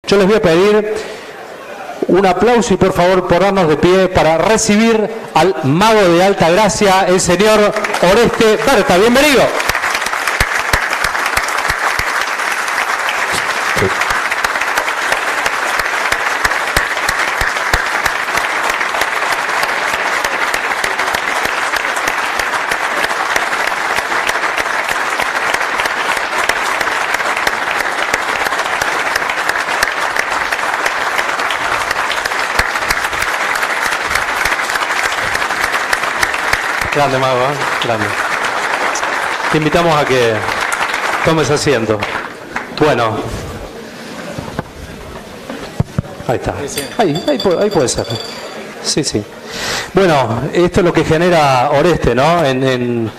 Yo les voy a pedir un aplauso y por favor ponernos de pie para recibir al mago de Alta Gracia, el señor Oreste Berta. Bienvenido. Grande, mago, ¿eh? Grande. Te invitamos a que tomes asiento. Bueno. Ahí está. Ahí puede ser. Sí, sí. Bueno, esto es lo que genera Oreste, ¿no? En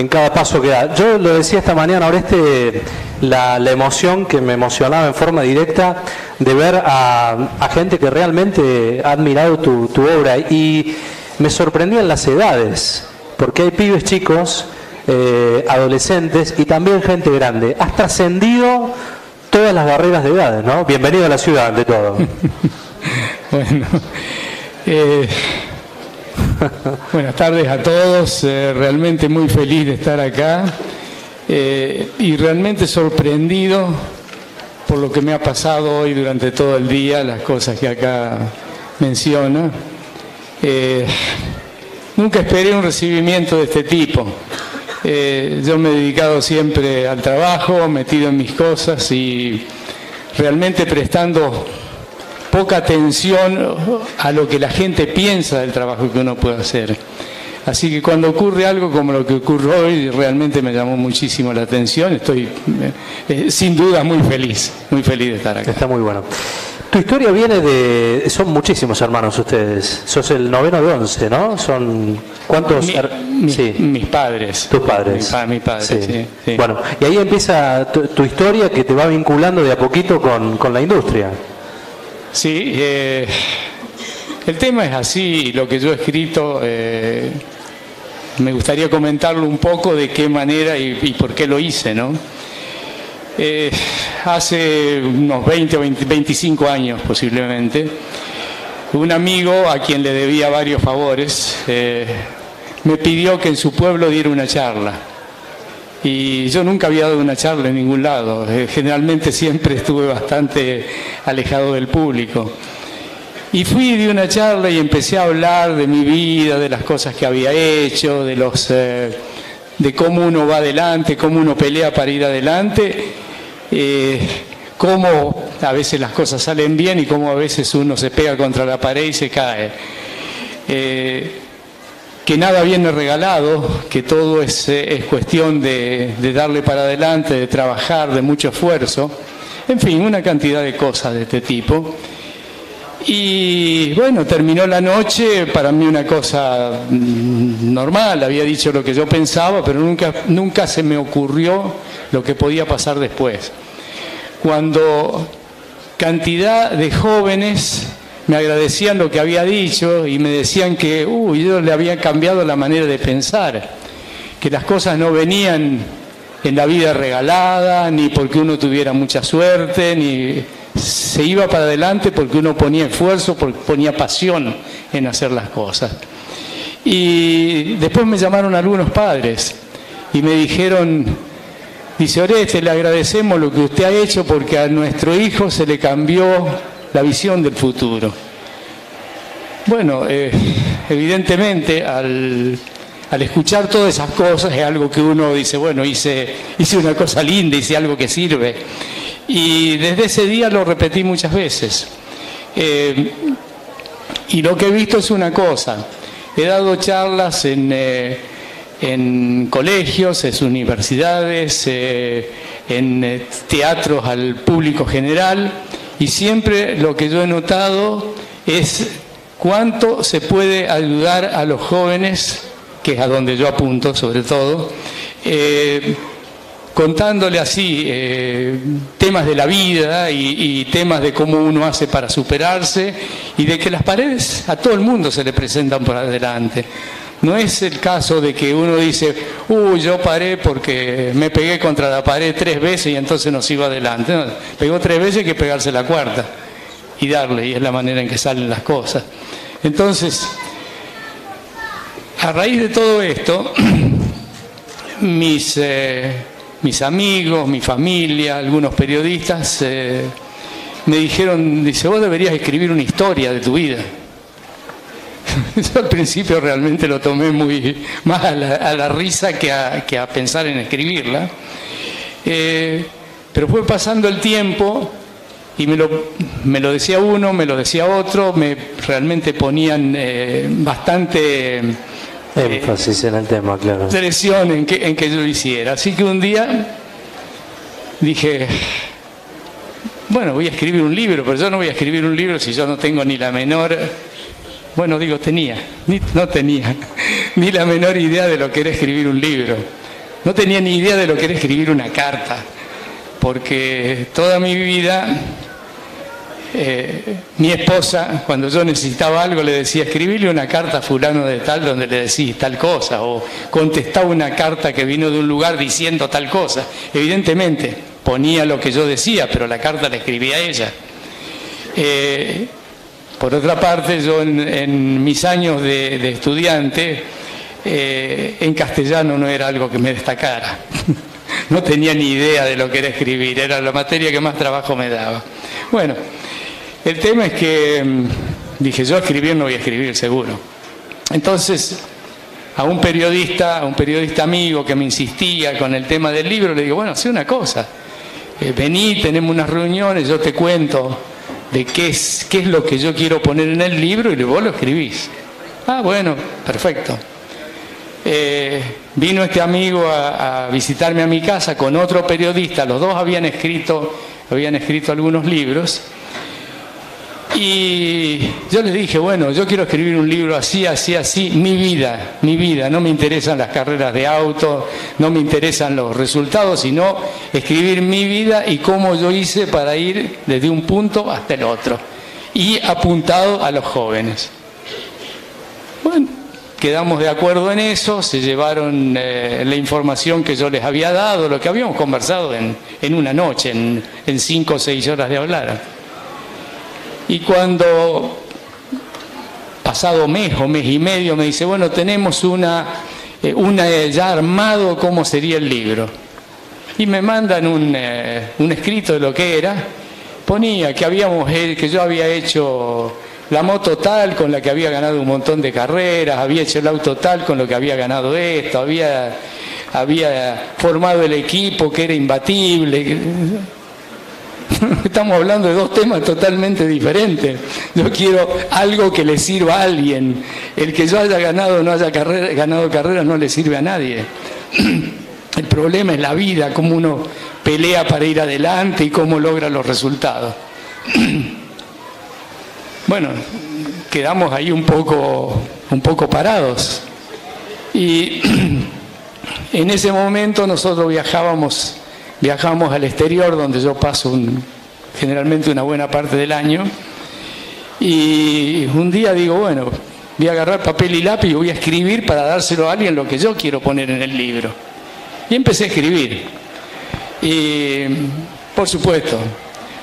cada paso que da. Yo lo decía esta mañana, Oreste, la emoción que me emocionaba en forma directa de ver a gente que realmente ha admirado tu obra. Y me sorprendían las edades. Porque hay pibes chicos, adolescentes y también gente grande. Has trascendido todas las barreras de edades, ¿no? Bienvenido a la ciudad, ante todo. Bueno, buenas tardes a todos. Realmente muy feliz de estar acá y realmente sorprendido por lo que me ha pasado hoy durante todo el día, las cosas que acá menciona. Nunca esperé un recibimiento de este tipo. Yo me he dedicado siempre al trabajo, metido en mis cosas y realmente prestando poca atención a lo que la gente piensa del trabajo que uno puede hacer. Así que cuando ocurre algo como lo que ocurrió hoy, realmente me llamó muchísimo la atención. Estoy sin duda muy feliz de estar acá. Está muy bueno. Tu historia viene de... Son muchísimos hermanos ustedes. Sos el noveno de 11, ¿no? Son... ¿Cuántos? Mis padres. Tus padres. Mi padre, sí. Bueno, y ahí empieza tu historia que te va vinculando de a poquito con la industria. Sí, el tema es así. Lo que yo he escrito, me gustaría comentarlo un poco de qué manera y por qué lo hice, ¿no? Hace unos 20 o 25 años posiblemente, un amigo a quien le debía varios favores me pidió que en su pueblo diera una charla. Y yo nunca había dado una charla en ningún lado. Generalmente siempre estuve bastante alejado del público. Y fui de una charla y empecé a hablar de mi vida, de las cosas que había hecho, de cómo uno va adelante, cómo uno pelea para ir adelante, cómo a veces las cosas salen bien y cómo a veces uno se pega contra la pared y se cae. Que nada viene regalado, que todo es cuestión de darle para adelante, de trabajar, de mucho esfuerzo. En fin, una cantidad de cosas de este tipo. Y bueno, terminó la noche, para mí una cosa normal, había dicho lo que yo pensaba, pero nunca se me ocurrió lo que podía pasar después. Cuando cantidad de jóvenes me agradecían lo que había dicho y me decían que yo le había cambiado la manera de pensar, que las cosas no venían en la vida regalada, ni porque uno tuviera mucha suerte, ni se iba para adelante porque uno ponía esfuerzo, porque ponía pasión en hacer las cosas. Y después me llamaron algunos padres y me dijeron, dice Oreste, le agradecemos lo que usted ha hecho porque a nuestro hijo se le cambió la visión del futuro. Bueno, evidentemente al escuchar todas esas cosas es algo que uno dice, bueno, hice una cosa linda, hice algo que sirve. Y desde ese día lo repetí muchas veces. Y lo que he visto es una cosa. He dado charlas en colegios, en universidades, en teatros al público general, y siempre lo que yo he notado es cuánto se puede ayudar a los jóvenes, que es a donde yo apunto sobre todo, contándole así temas de la vida y temas de cómo uno hace para superarse y de que las paredes a todo el mundo se le presentan por adelante. No es el caso de que uno dice, yo paré porque me pegué contra la pared 3 veces y entonces no sigo adelante. No, pegó 3 veces, hay que pegarse la cuarta y darle, y es la manera en que salen las cosas. Entonces, a raíz de todo esto, mis amigos, mi familia, algunos periodistas me dijeron, dice, vos deberías escribir una historia de tu vida. Yo al principio realmente lo tomé más a la risa que a pensar en escribirla. Pero fue pasando el tiempo y me lo decía uno, me lo decía otro, realmente ponían bastante énfasis en el tema, claro. Presión en que yo lo hiciera. Así que un día dije, bueno, voy a escribir un libro, pero yo no voy a escribir un libro si yo no tengo ni la menor... Bueno, digo, no tenía ni la menor idea de lo que era escribir un libro. No tenía ni idea de lo que era escribir una carta, porque toda mi vida mi esposa, cuando yo necesitaba algo, le decía, escribirle una carta a fulano de tal donde le decís tal cosa, o contestaba una carta que vino de un lugar diciendo tal cosa. Evidentemente, ponía lo que yo decía, pero la carta la escribía ella. Por otra parte, yo en mis años de estudiante, en castellano no era algo que me destacara. No tenía ni idea de lo que era escribir, era la materia que más trabajo me daba. Bueno, el tema es que dije, yo escribir no voy a escribir seguro. Entonces, a un periodista amigo que me insistía con el tema del libro, le digo, bueno, hacé una cosa, vení, tenemos unas reuniones, yo te cuento de qué es lo que yo quiero poner en el libro y vos lo escribís. Ah, bueno, perfecto. Vino este amigo a visitarme a mi casa con otro periodista, los dos habían escrito algunos libros, y yo les dije, bueno, yo quiero escribir un libro así, así, así, mi vida, no me interesan las carreras de auto, no me interesan los resultados, sino escribir mi vida y cómo yo hice para ir desde un punto hasta el otro, y apuntado a los jóvenes. Bueno, quedamos de acuerdo en eso, se llevaron la información que yo les había dado, lo que habíamos conversado en una noche, en 5 o 6 horas de hablar. Y cuando, pasado mes o mes y medio, me dice, bueno, tenemos una ya armado cómo sería el libro. Y me mandan un escrito de lo que era. Ponía que yo había hecho la moto tal con la que había ganado un montón de carreras, había hecho el auto tal con lo que había ganado esto, había formado el equipo que era imbatible. Estamos hablando de 2 temas totalmente diferentes. Yo quiero algo que le sirva a alguien. El que yo haya ganado o no haya ganado carreras no le sirve a nadie. El problema es la vida, cómo uno pelea para ir adelante y cómo logra los resultados. Bueno, quedamos ahí un poco parados. Y en ese momento nosotros viajábamos al exterior, donde yo paso generalmente una buena parte del año, y un día digo, bueno, voy a agarrar papel y lápiz y voy a escribir para dárselo a alguien lo que yo quiero poner en el libro. Y empecé a escribir. Y, por supuesto,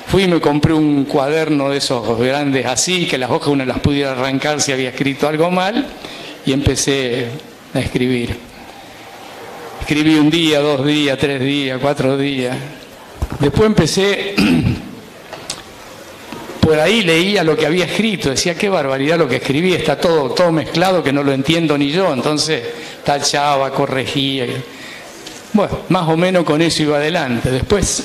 fui y me compré un cuaderno de esos grandes así, que las hojas uno las pudiera arrancar si había escrito algo mal, y empecé a escribir. Escribí 1 día, 2 días, 3 días, 4 días. Después empecé, por ahí leía lo que había escrito, decía, qué barbaridad lo que escribí, está todo mezclado que no lo entiendo ni yo, entonces tachaba, corregía. Bueno, más o menos con eso iba adelante. Después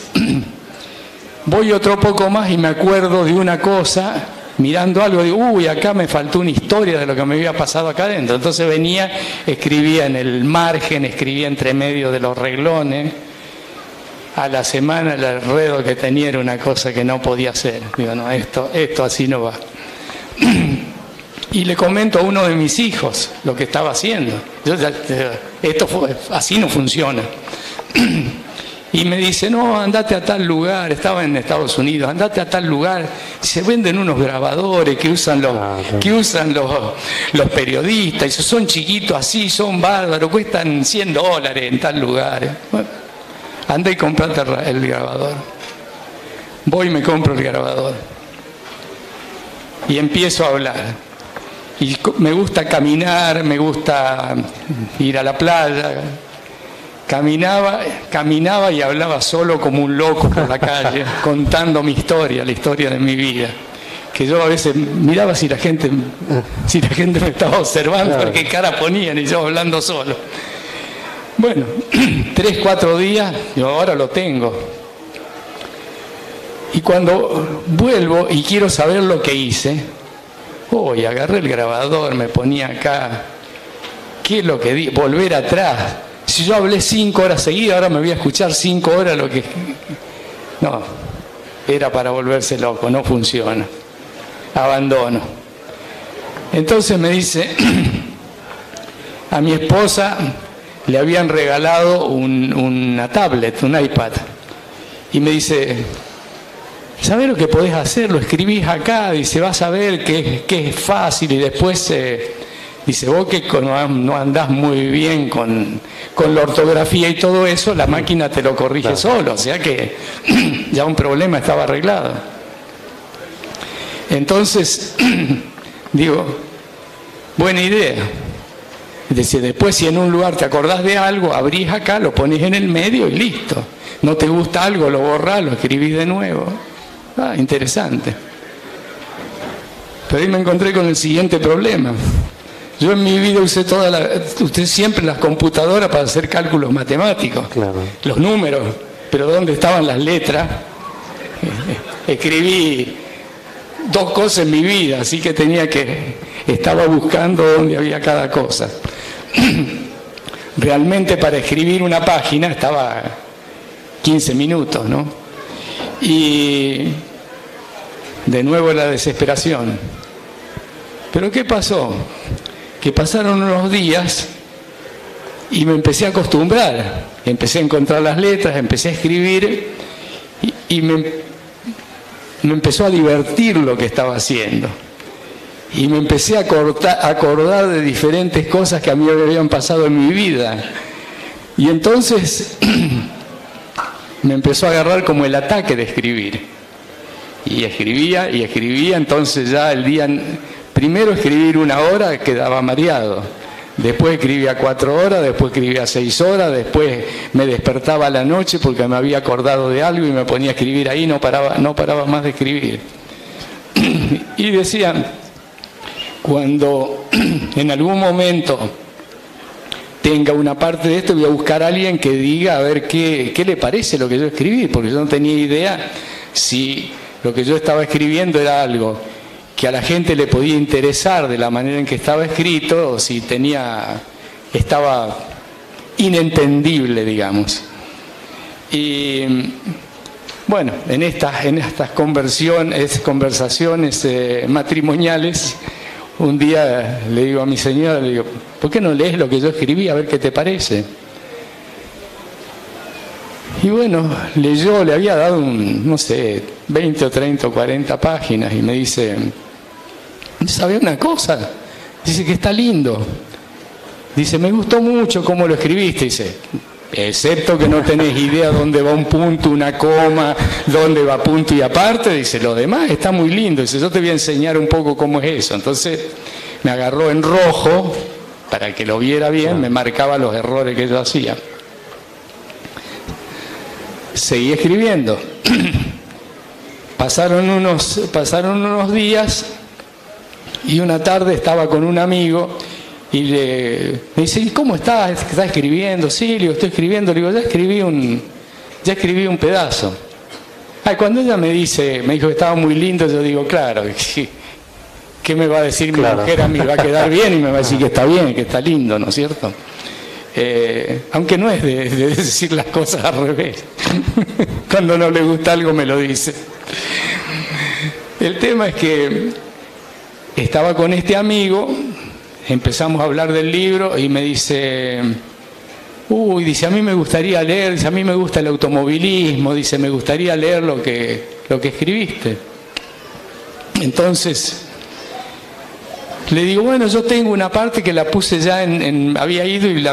voy otro poco más y me acuerdo de una cosa, mirando algo, digo, uy, acá me faltó una historia de lo que me había pasado acá adentro. Entonces venía, escribía en el margen, escribía entre medio de los reglones. A la semana el enredo que tenía era una cosa que no podía hacer. Digo, no, esto así no va. Y le comento a uno de mis hijos lo que estaba haciendo. Así no funciona. Y me dice, no, andate a tal lugar, estaba en Estados Unidos, andate a tal lugar, se venden unos grabadores que usan los periodistas, y son chiquitos así, son bárbaros, cuestan $100 en tal lugar. Bueno, anda y comprate el grabador. Voy y me compro el grabador. Y empiezo a hablar. Y me gusta caminar, me gusta ir a la playa. Caminaba y hablaba solo como un loco por la calle, contando mi historia, la historia de mi vida. Que yo a veces miraba si la gente me estaba observando, claro, qué cara ponían, y yo hablando solo. Bueno, 3, 4 días, yo ahora lo tengo. Y cuando vuelvo y quiero saber lo que hice, y agarré el grabador, me ponía acá, ¿qué es lo que di? Volver atrás. Si yo hablé 5 horas seguidas, ahora me voy a escuchar 5 horas lo que... No, era para volverse loco, no funciona. Abandono. Entonces me dice, a mi esposa le habían regalado una tablet, un iPad. Y me dice, ¿sabés lo que podés hacer? Lo escribís acá, dice, vas a ver que es fácil, y después... dice, vos que no andás muy bien con la ortografía y todo eso, la máquina te lo corrige, claro, solo, o sea que ya un problema estaba arreglado. Entonces, digo, buena idea. Dice, después si en un lugar te acordás de algo, abrís acá, lo ponés en el medio y listo. No te gusta algo, lo borrás, lo escribís de nuevo. Interesante. Pero ahí me encontré con el siguiente problema. Yo en mi vida usé usted siempre las computadoras para hacer cálculos matemáticos, claro, los números, pero ¿dónde estaban las letras? Escribí 2 cosas en mi vida, así que estaba buscando dónde había cada cosa. Realmente para escribir una página estaba 15 minutos, ¿no? Y de nuevo la desesperación. ¿Pero qué pasó? Que pasaron unos días y me empecé a acostumbrar, empecé a encontrar las letras, empecé a escribir y me empezó a divertir lo que estaba haciendo. Y me empecé a acordar de diferentes cosas que a mí me habían pasado en mi vida. Y entonces me empezó a agarrar como el ataque de escribir. Y escribía, entonces ya el día... Primero escribir 1 hora quedaba mareado, después escribía 4 horas, después escribía 6 horas, después me despertaba a la noche porque me había acordado de algo y me ponía a escribir ahí, no paraba más de escribir. Y decía, cuando en algún momento tenga una parte de esto, voy a buscar a alguien que diga a ver qué le parece lo que yo escribí, porque yo no tenía idea si lo que yo estaba escribiendo era algo que a la gente le podía interesar de la manera en que estaba escrito, o si estaba inentendible, digamos. Y bueno, en estas conversaciones matrimoniales, un día le digo a mi señora, le digo, ¿por qué no lees lo que yo escribí a ver qué te parece? Y bueno, leyó, le había dado no sé, 20 o 30 o 40 páginas y me dice, ¿sabe una cosa? Dice que está lindo. Dice, me gustó mucho cómo lo escribiste. Dice, excepto que no tenés idea dónde va un punto, una coma, dónde va punto y aparte. Dice, lo demás está muy lindo. Dice, yo te voy a enseñar un poco cómo es eso. Entonces me agarró en rojo, para que lo viera bien, me marcaba los errores que yo hacía. Seguí escribiendo. Pasaron unos días y una tarde estaba con un amigo y me dice, ¿y cómo estás? ¿Estás escribiendo? Sí, le digo, estoy escribiendo. Le digo, ya escribí un pedazo. Cuando ella me dijo que estaba muy lindo, yo digo, claro, ¿qué me va a decir mi mujer a mí? Va a quedar bien y me va a decir que está bien, que está lindo, ¿no es cierto? Aunque no es de decir las cosas al revés. Cuando no le gusta algo me lo dice. El tema es que estaba con este amigo, empezamos a hablar del libro y me dice, uy, dice, a mí me gustaría leer, dice, a mí me gusta el automovilismo, dice, me gustaría leer lo que escribiste. Entonces, le digo, bueno, yo tengo una parte que la puse ya había ido y la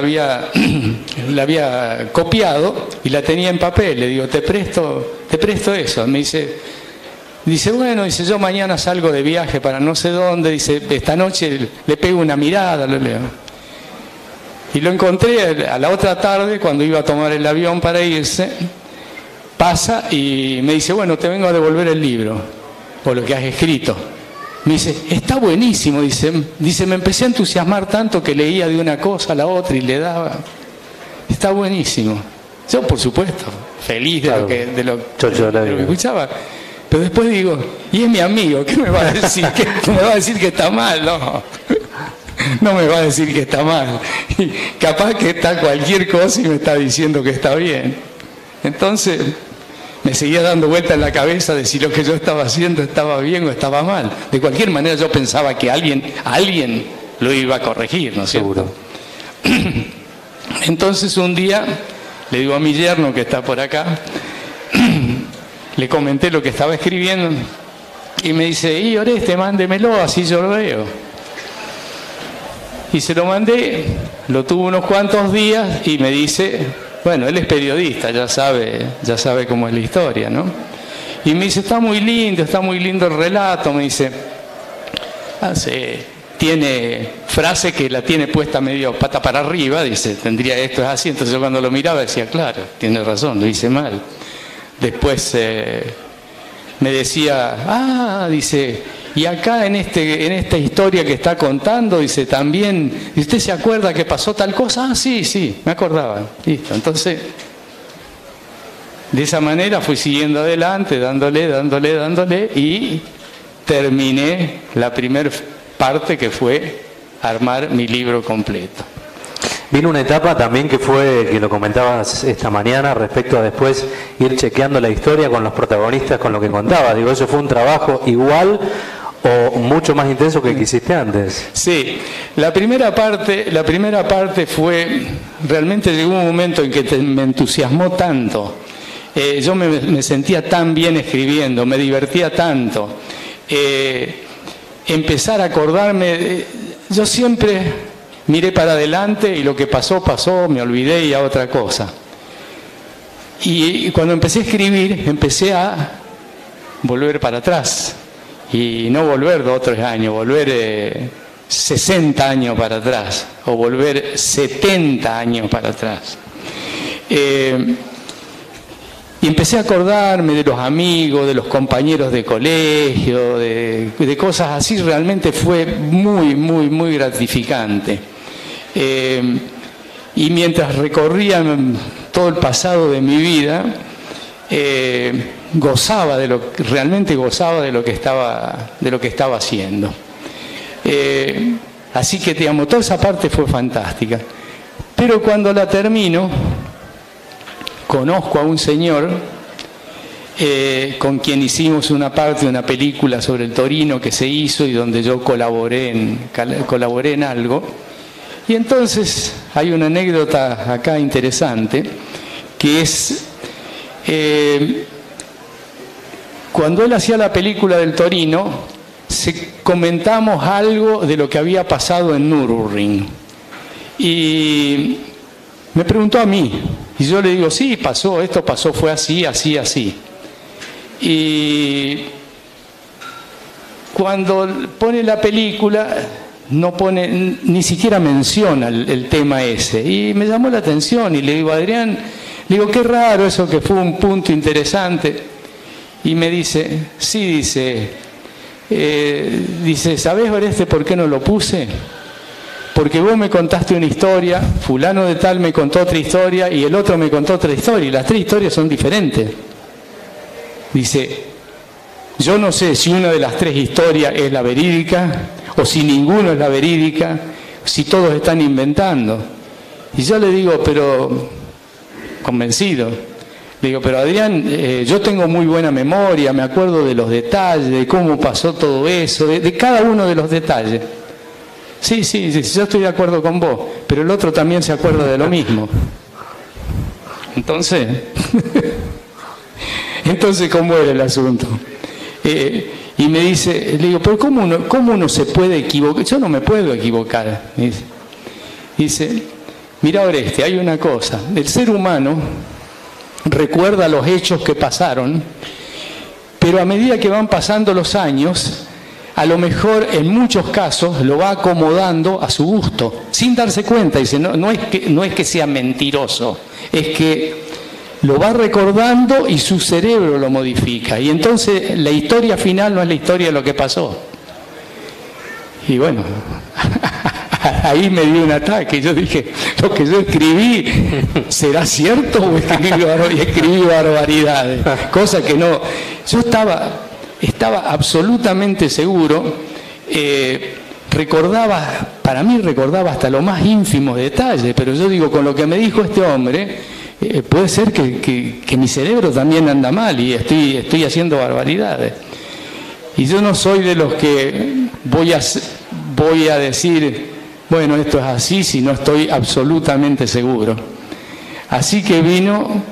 había copiado y la tenía en papel. Le digo, te presto eso. Me dice, bueno, dice, yo mañana salgo de viaje para no sé dónde, dice, esta noche le pego una mirada, lo leo. Y lo encontré a la otra tarde, cuando iba a tomar el avión para irse, pasa y me dice, bueno, te vengo a devolver el libro, o lo que has escrito. Me dice, está buenísimo, dice, me empecé a entusiasmar tanto que leía de una cosa a la otra y le daba. Está buenísimo. Yo, por supuesto, feliz de lo que escuchaba. Pero después digo, y es mi amigo, ¿qué me va a decir? ¿Qué me va a decir que está mal? No me va a decir que está mal. Y capaz que está cualquier cosa y me está diciendo que está bien. Entonces me seguía dando vuelta en la cabeza de si lo que yo estaba haciendo estaba bien o estaba mal. De cualquier manera yo pensaba que alguien lo iba a corregir, ¿no es cierto? Seguro. Entonces un día le digo a mi yerno que está por acá, le comenté lo que estaba escribiendo y me dice, y Oreste, mándemelo, así yo lo veo. Y se lo mandé, lo tuvo unos cuantos días y me dice, bueno, él es periodista, ya sabe cómo es la historia, ¿no? Y me dice, está muy lindo el relato, me dice, tiene frase que la tiene puesta medio pata para arriba, dice, tendría esto es así. Entonces yo cuando lo miraba decía, claro, tiene razón, lo hice mal. Después me decía, dice, y acá en esta historia que está contando, dice, también, ¿y usted se acuerda que pasó tal cosa? Ah, sí, me acordaba. Listo. Entonces, de esa manera fui siguiendo adelante, dándole, y terminé la primera parte que fue armar mi libro completo. Vino una etapa también que fue, que lo comentabas esta mañana, respecto a después ir chequeando la historia con los protagonistas, con lo que contabas. Digo, ¿eso fue un trabajo igual o mucho más intenso que el que hiciste antes? Sí, la primera parte fue, realmente llegó un momento en que me entusiasmó tanto. Yo me sentía tan bien escribiendo, me divertía tanto. Empezar a acordarme, yo siempre miré para adelante y lo que pasó, me olvidé y a otra cosa. Y cuando empecé a escribir, empecé a volver para atrás. Y no volver de otros años, volver 60 años para atrás, o volver 70 años para atrás. Y empecé a acordarme de los amigos, de los compañeros de colegio, de cosas así. Realmente fue muy gratificante. Y mientras recorría todo el pasado de mi vida, realmente gozaba de lo que estaba haciendo. Así que, digamos, toda esa parte fue fantástica. Pero cuando la termino, conozco a un señor con quien hicimos una película sobre el Torino que se hizo y donde yo colaboré en algo. Y entonces hay una anécdota acá interesante, que es cuando él hacía la película del Torino, comentamos algo de lo que había pasado en Nürburgring. Y me preguntó a mí, y yo le digo, sí, esto pasó, fue así. Y cuando pone la película, no pone, ni siquiera menciona el tema ese. Y me llamó la atención y le digo, Adrián, qué raro eso, que fue un punto interesante. Y me dice, sí, dice, ¿sabés, Oreste, por qué no lo puse? Porque vos me contaste una historia, fulano de tal me contó otra historia y el otro me contó otra historia, y las tres historias son diferentes. Dice, yo no sé si una de las tres historias es la verídica, o si ninguno es la verídica, si todos están inventando. Y yo le digo, pero convencido, le digo, pero Adrián, yo tengo muy buena memoria, me acuerdo de los detalles, de cómo pasó todo eso, de cada uno de los detalles. Sí, yo estoy de acuerdo con vos, pero el otro también se acuerda de lo mismo. Entonces, ¿cómo era el asunto? Y me dice, le digo, pero ¿cómo uno se puede equivocar? Yo no me puedo equivocar. Dice, mira Oreste, hay una cosa, el ser humano recuerda los hechos que pasaron, pero a medida que van pasando los años, a lo mejor en muchos casos lo va acomodando a su gusto, sin darse cuenta. Dice, no es que sea mentiroso, es que lo va recordando y su cerebro lo modifica. Y entonces la historia final no es la historia de lo que pasó. Y bueno, ahí me dio un ataque. Yo dije, lo que yo escribí, ¿será cierto o escribí barbaridades? Cosa que no. Yo estaba absolutamente seguro. Para mí recordaba hasta los más ínfimos detalles, pero yo digo, con lo que me dijo este hombre, puede ser que mi cerebro también anda mal y estoy haciendo barbaridades. Y yo no soy de los que voy a decir, bueno, esto es así, si no estoy absolutamente seguro. Así que vino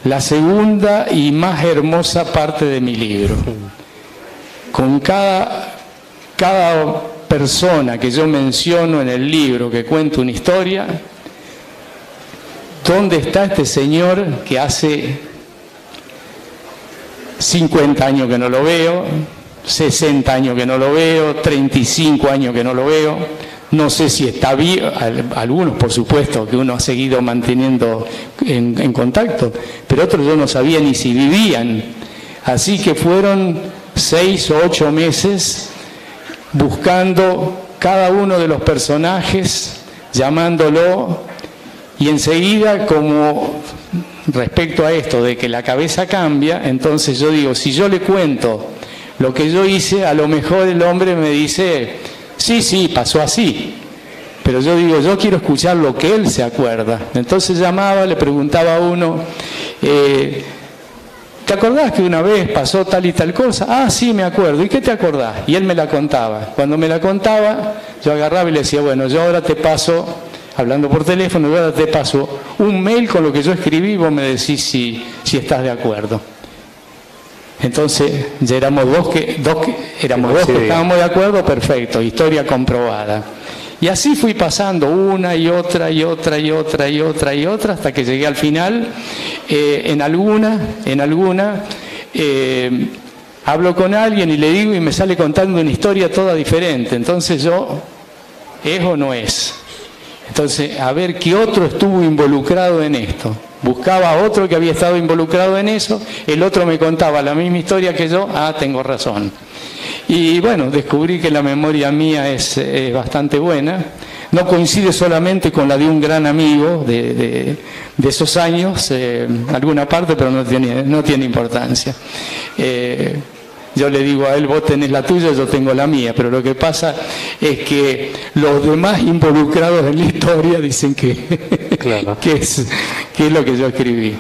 la segunda y más hermosa parte de mi libro. Con cada persona que yo menciono en el libro, que cuento una historia, ¿dónde está este señor que hace 50 años que no lo veo, 60 años que no lo veo, 35 años que no lo veo? No sé si está vivo, algunos por supuesto que uno ha seguido manteniendo en contacto, pero otros yo no sabía ni si vivían. Así que fueron 6 o 8 meses buscando cada uno de los personajes, llamándolo. Y enseguida, como respecto a esto de que la cabeza cambia, entonces yo digo, si yo le cuento lo que yo hice, a lo mejor el hombre me dice, sí, pasó así. Pero yo digo, yo quiero escuchar lo que él se acuerda. Entonces llamaba, le preguntaba a uno, ¿te acordás que una vez pasó tal y tal cosa? Ah, sí, me acuerdo. ¿Y qué te acordás? Y él me la contaba. Cuando me la contaba, yo agarraba y le decía, bueno, yo ahora te paso, hablando por teléfono, yo ahora te paso un mail con lo que yo escribí y vos me decís si estás de acuerdo. Entonces ya éramos dos que estábamos de acuerdo, perfecto, historia comprobada. Y así fui pasando una y otra, hasta que llegué al final. En alguna hablo con alguien y le digo y me sale contando una historia toda diferente. Entonces yo, ¿es o no es? Entonces, a ver qué otro estuvo involucrado en esto. Buscaba a otro que había estado involucrado en eso, el otro me contaba la misma historia que yo, tengo razón. Y bueno, descubrí que la memoria mía es bastante buena. No coincide solamente con la de un gran amigo de esos años, alguna parte, pero no tiene importancia. Yo le digo a él, vos tenés la tuya, yo tengo la mía, pero lo que pasa es que los demás involucrados en la historia dicen claro, que es lo que yo escribí.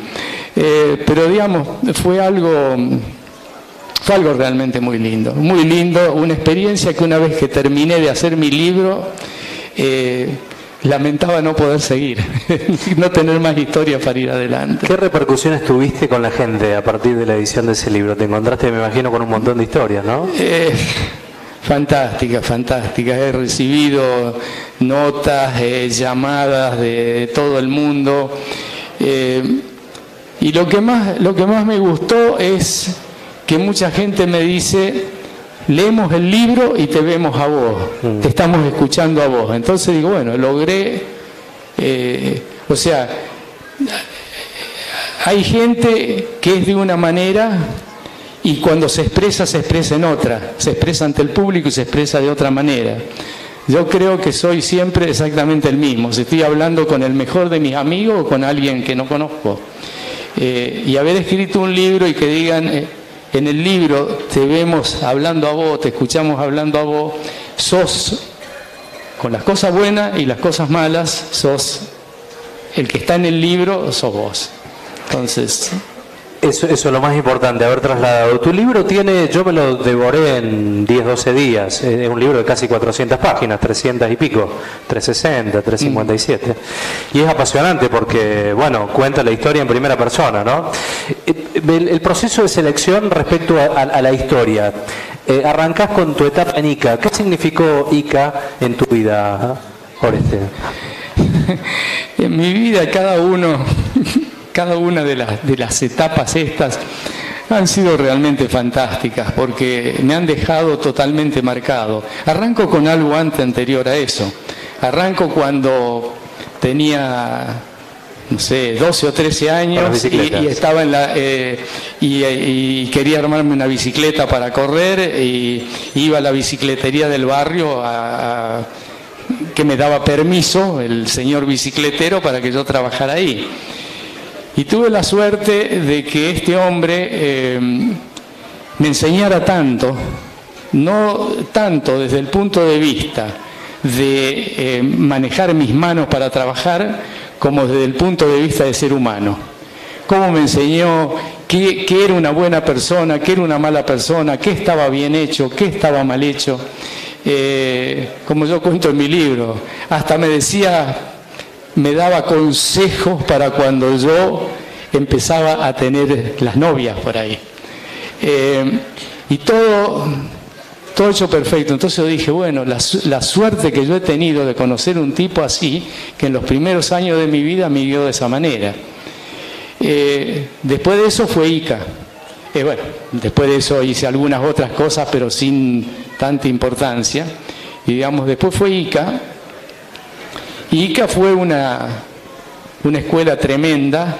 Pero digamos, fue algo realmente muy lindo, una experiencia que una vez que terminé de hacer mi libro, lamentaba no poder seguir, no tener más historias para ir adelante. ¿Qué repercusiones tuviste con la gente a partir de la edición de ese libro? Te encontraste, me imagino, con un montón de historias, ¿no? Fantástica. He recibido notas, llamadas de todo el mundo. Y lo que más me gustó es que mucha gente me dice, leemos el libro y te vemos a vos, te estamos escuchando a vos. Entonces digo, bueno, logré, o sea, hay gente que es de una manera y cuando se expresa en otra, se expresa ante el público y se expresa de otra manera. Yo creo que soy siempre exactamente el mismo, si estoy hablando con el mejor de mis amigos o con alguien que no conozco. Y haber escrito un libro y que digan, en el libro te vemos hablando a vos, te escuchamos hablando a vos, sos, con las cosas buenas y las cosas malas, sos el que está en el libro, sos vos. Entonces, Eso es lo más importante, haber trasladado. Tu libro tiene, yo me lo devoré en 10, 12 días, es un libro de casi 400 páginas, 300 y pico, 360, 357. Y es apasionante porque, bueno, cuenta la historia en primera persona, ¿no? El proceso de selección respecto a la historia. Arrancás con tu etapa en Ica. ¿Qué significó Ica en tu vida, Oreste? En mi vida cada una de las etapas estas han sido realmente fantásticas porque me han dejado totalmente marcado. Arranco con algo anterior a eso. Arranco cuando tenía, no sé, 12 o 13 años y estaba en y quería armarme una bicicleta para correr y iba a la bicicletería del barrio que me daba permiso el señor bicicletero para que yo trabajara ahí. Y tuve la suerte de que este hombre me enseñara tanto, no tanto desde el punto de vista de manejar mis manos para trabajar, como desde el punto de vista de ser humano. Cómo me enseñó qué era una buena persona, qué era una mala persona, qué estaba bien hecho, qué estaba mal hecho. Como yo cuento en mi libro, hasta me daba consejos para cuando yo empezaba a tener las novias por ahí. Y todo hecho perfecto. Entonces yo dije, bueno, la suerte que yo he tenido de conocer un tipo así, que en los primeros años de mi vida me guió de esa manera. Después de eso fue Ica. Bueno, después de eso hice algunas otras cosas, pero sin tanta importancia. Y digamos, después fue Ica. Y Ica fue una escuela tremenda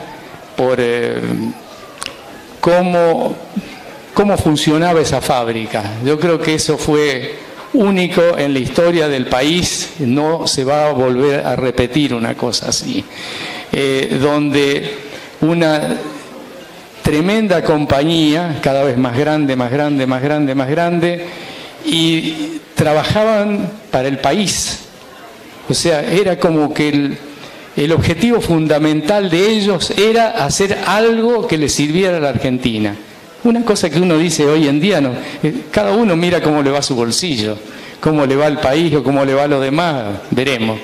por cómo funcionaba esa fábrica. Yo creo que eso fue único en la historia del país, no se va a volver a repetir una cosa así. Donde una tremenda compañía, cada vez más grande, más grande, más grande, más grande, y trabajaban para el país. O sea, era como que el objetivo fundamental de ellos era hacer algo que le sirviera a la Argentina. Una cosa que uno dice hoy en día, no, cada uno mira cómo le va su bolsillo, cómo le va al país o cómo le va a los demás, veremos.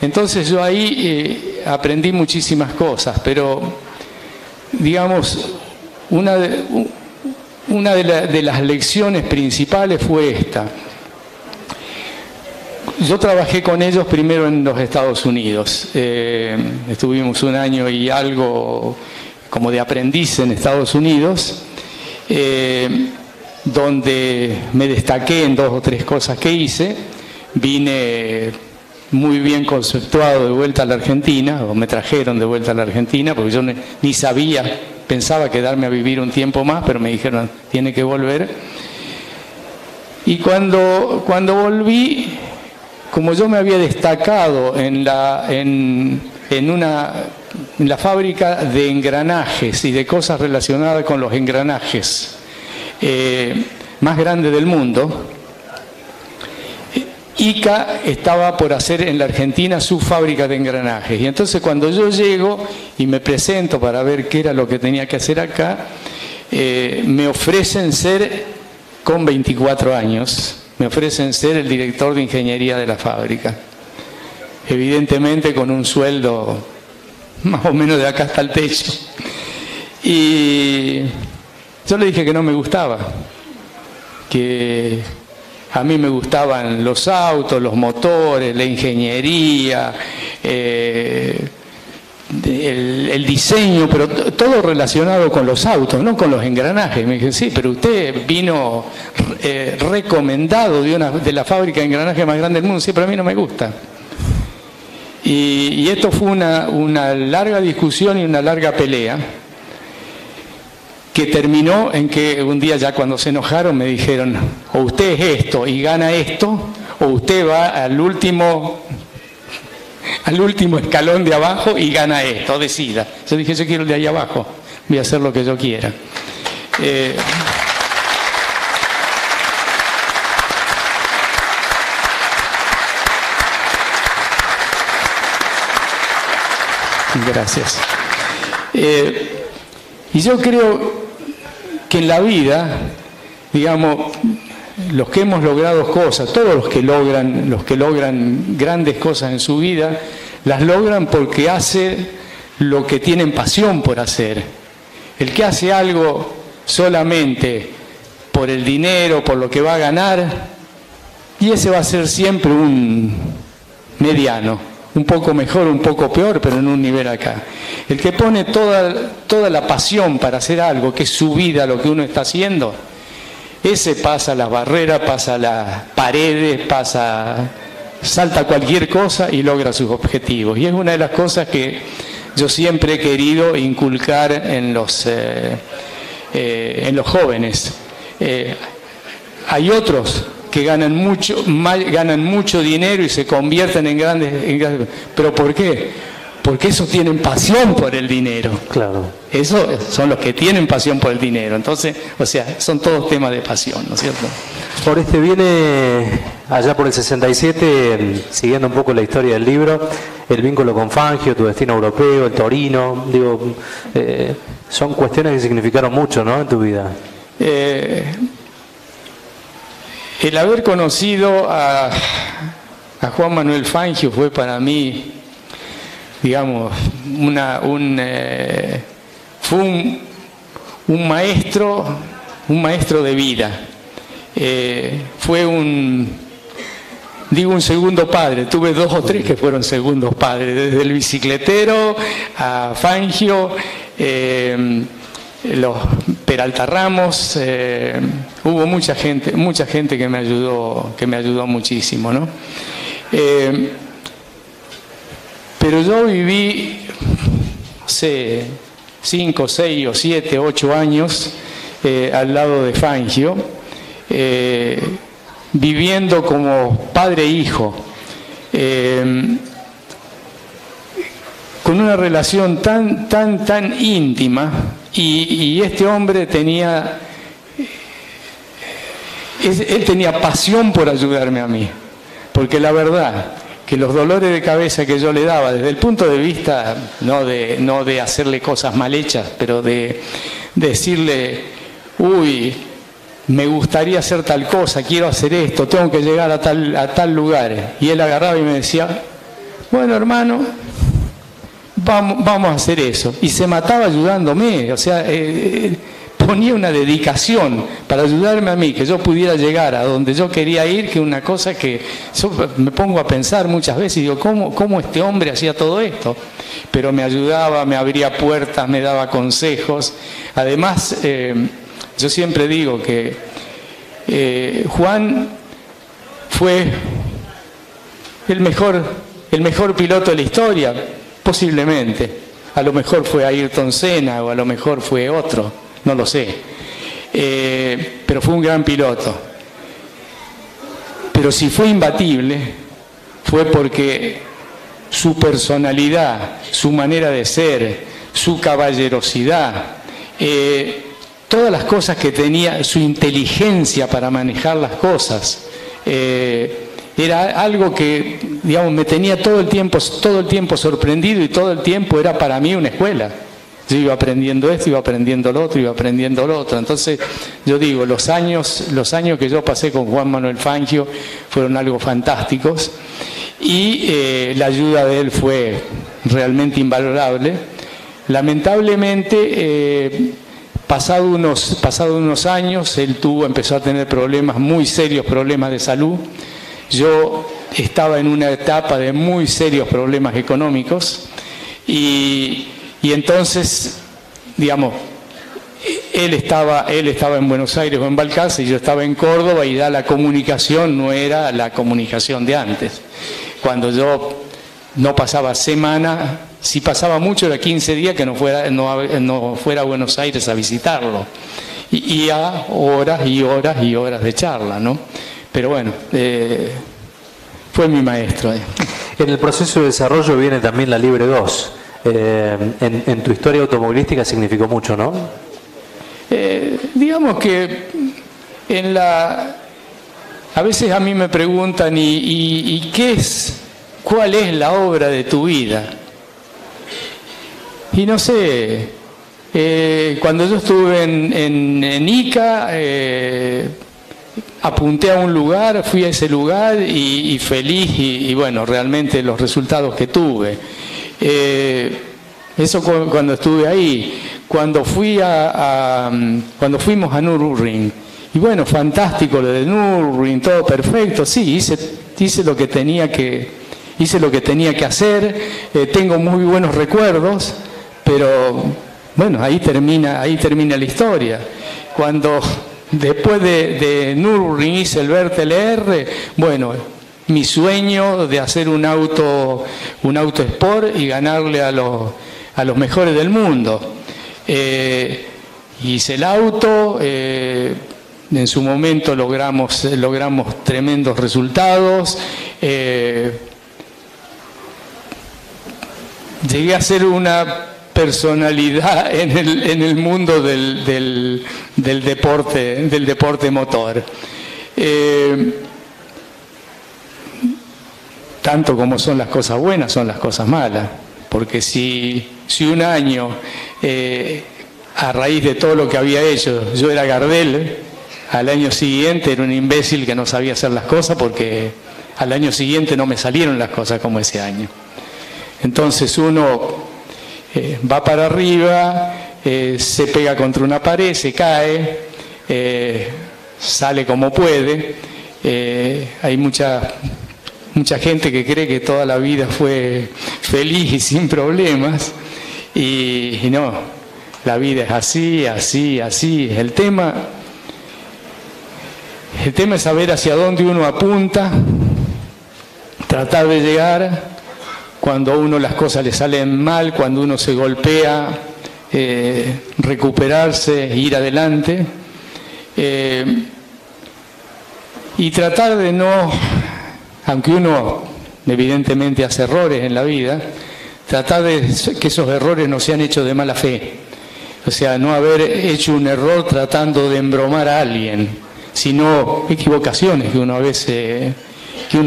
Entonces yo ahí aprendí muchísimas cosas, pero digamos, una de las lecciones principales fue esta. Yo trabajé con ellos primero en los Estados Unidos. Estuvimos un año y algo como de aprendiz en Estados Unidos, donde me destaqué en 2 o 3 cosas que hice. Vine muy bien conceptuado de vuelta a la Argentina, o me trajeron de vuelta a la Argentina, porque yo ni sabía, pensaba quedarme a vivir un tiempo más, pero me dijeron, tiene que volver. Y cuando volví, como yo me había destacado en la fábrica de engranajes y de cosas relacionadas con los engranajes más grande del mundo, Ica estaba por hacer en la Argentina su fábrica de engranajes. Y entonces cuando yo llego y me presento para ver qué era lo que tenía que hacer acá, me ofrecen ser, con 24 años, me ofrecen ser el director de ingeniería de la fábrica. Evidentemente con un sueldo más o menos de acá hasta el techo. Y yo le dije que no me gustaba, que a mí me gustaban los autos, los motores, la ingeniería, el diseño, pero todo relacionado con los autos, no con los engranajes. Me dije, sí, pero usted vino recomendado de la fábrica de engranajes más grande del mundo. Sí, pero a mí no me gusta. Y esto fue una larga discusión y una larga pelea, que terminó en que un día, ya cuando se enojaron, me dijeron, o usted es esto y gana esto, o usted va al último escalón de abajo y gana esto, decida. Yo dije, yo quiero el de ahí abajo, voy a hacer lo que yo quiera. Gracias. Y yo creo que en la vida, digamos, los que hemos logrado cosas, todos los que logran grandes cosas en su vida, las logran porque hace lo que tienen pasión por hacer. El que hace algo solamente por el dinero, por lo que va a ganar, y ese va a ser siempre un mediano, un poco mejor, un poco peor, pero en un nivel acá. El que pone toda la pasión para hacer algo, que es su vida, lo que uno está haciendo, ese pasa las barreras, pasa las paredes, salta cualquier cosa y logra sus objetivos. Y es una de las cosas que yo siempre he querido inculcar en los jóvenes. Hay otros que ganan mucho dinero y se convierten en grandes. ¿Pero por qué? Porque esos tienen pasión por el dinero. Claro. Esos son los que tienen pasión por el dinero. Entonces, o sea, son todos temas de pasión, ¿no es cierto? Oreste viene allá por el 67, siguiendo un poco la historia del libro, el vínculo con Fangio, tu destino europeo, el Torino, digo, son cuestiones que significaron mucho, ¿no?, en tu vida. El haber conocido a Juan Manuel Fangio fue para mí, digamos, fue un maestro de vida. Fue un segundo padre. Tuve 2 o 3 que fueron segundos padres, desde el bicicletero a Fangio, los Peralta Ramos, hubo mucha gente que me ayudó muchísimo, ¿no? Pero yo viví, no sé, 5, 6 o 7, 8 años al lado de Fangio, viviendo como padre e hijo, con una relación tan íntima, y este hombre tenía pasión por ayudarme a mí, porque la verdad que los dolores de cabeza que yo le daba, desde el punto de vista no de hacerle cosas mal hechas, pero de decirle, uy, me gustaría hacer tal cosa, quiero hacer esto, tengo que llegar a tal lugar, y él agarraba y me decía, bueno, hermano, vamos a hacer eso, y se mataba ayudándome, o sea, ponía una dedicación para ayudarme a mí, que yo pudiera llegar a donde yo quería ir, que una cosa que yo me pongo a pensar muchas veces y digo, ¿cómo este hombre hacía todo esto? Pero me ayudaba, me abría puertas, me daba consejos. Además, yo siempre digo que Juan fue el mejor piloto de la historia, posiblemente. A lo mejor fue Ayrton Senna o a lo mejor fue otro, no lo sé. Pero fue un gran piloto. Pero si fue imbatible, fue porque su personalidad, su manera de ser, su caballerosidad, todas las cosas que tenía, su inteligencia para manejar las cosas, era algo que, digamos, me tenía todo el tiempo sorprendido, y todo el tiempo era para mí una escuela. Yo iba aprendiendo esto, iba aprendiendo lo otro, iba aprendiendo lo otro. Entonces, yo digo, los años que yo pasé con Juan Manuel Fangio fueron algo fantásticos, y la ayuda de él fue realmente invalorable. Lamentablemente, pasado unos años, él empezó a tener muy serios problemas de salud. Yo estaba en una etapa de muy serios problemas económicos, y entonces, digamos, él estaba en Buenos Aires o en Balcarce, y yo estaba en Córdoba, y ya la comunicación no era la comunicación de antes. Cuando yo no pasaba semana, si pasaba mucho era 15 días que no fuera a Buenos Aires a visitarlo, y a horas y horas y horas de charla, ¿no? Pero bueno, fue mi maestro. En el proceso de desarrollo viene también la Libre 2. En tu historia automovilística significó mucho, ¿no? Digamos que a veces a mí me preguntan, ¿y cuál es la obra de tu vida? Y no sé, Cuando yo estuve en Ica, apunté a un lugar, fui a ese lugar y feliz y bueno, realmente los resultados que tuve. Eso cuando estuve ahí. Cuando fuimos a Nürburgring, y bueno, fantástico lo de Nürburgring, todo perfecto, sí, hice lo que tenía que hacer, tengo muy buenos recuerdos, pero bueno, ahí termina la historia. Cuando después de Nürburgring hice el Wertel R, bueno, mi sueño de hacer un auto sport y ganarle a los mejores del mundo. Hice el auto, en su momento logramos tremendos resultados. Llegué a ser una personalidad en el mundo del deporte motor. Tanto como son las cosas buenas, son las cosas malas. Porque si un año, a raíz de todo lo que había hecho, yo era Gardel, al año siguiente era un imbécil que no sabía hacer las cosas, porque al año siguiente no me salieron las cosas como ese año. Entonces uno va para arriba, se pega contra una pared, se cae, sale como puede. Hay mucha gente que cree que toda la vida fue feliz y sin problemas, y no, la vida es así. El tema es saber hacia dónde uno apunta, tratar de llegar. Cuando a uno las cosas le salen mal, cuando uno se golpea, recuperarse, ir adelante, y tratar de no, aunque uno evidentemente hace errores en la vida, tratar de que esos errores no sean hechos de mala fe. O sea, no haber hecho un error tratando de embromar a alguien, sino equivocaciones que uno a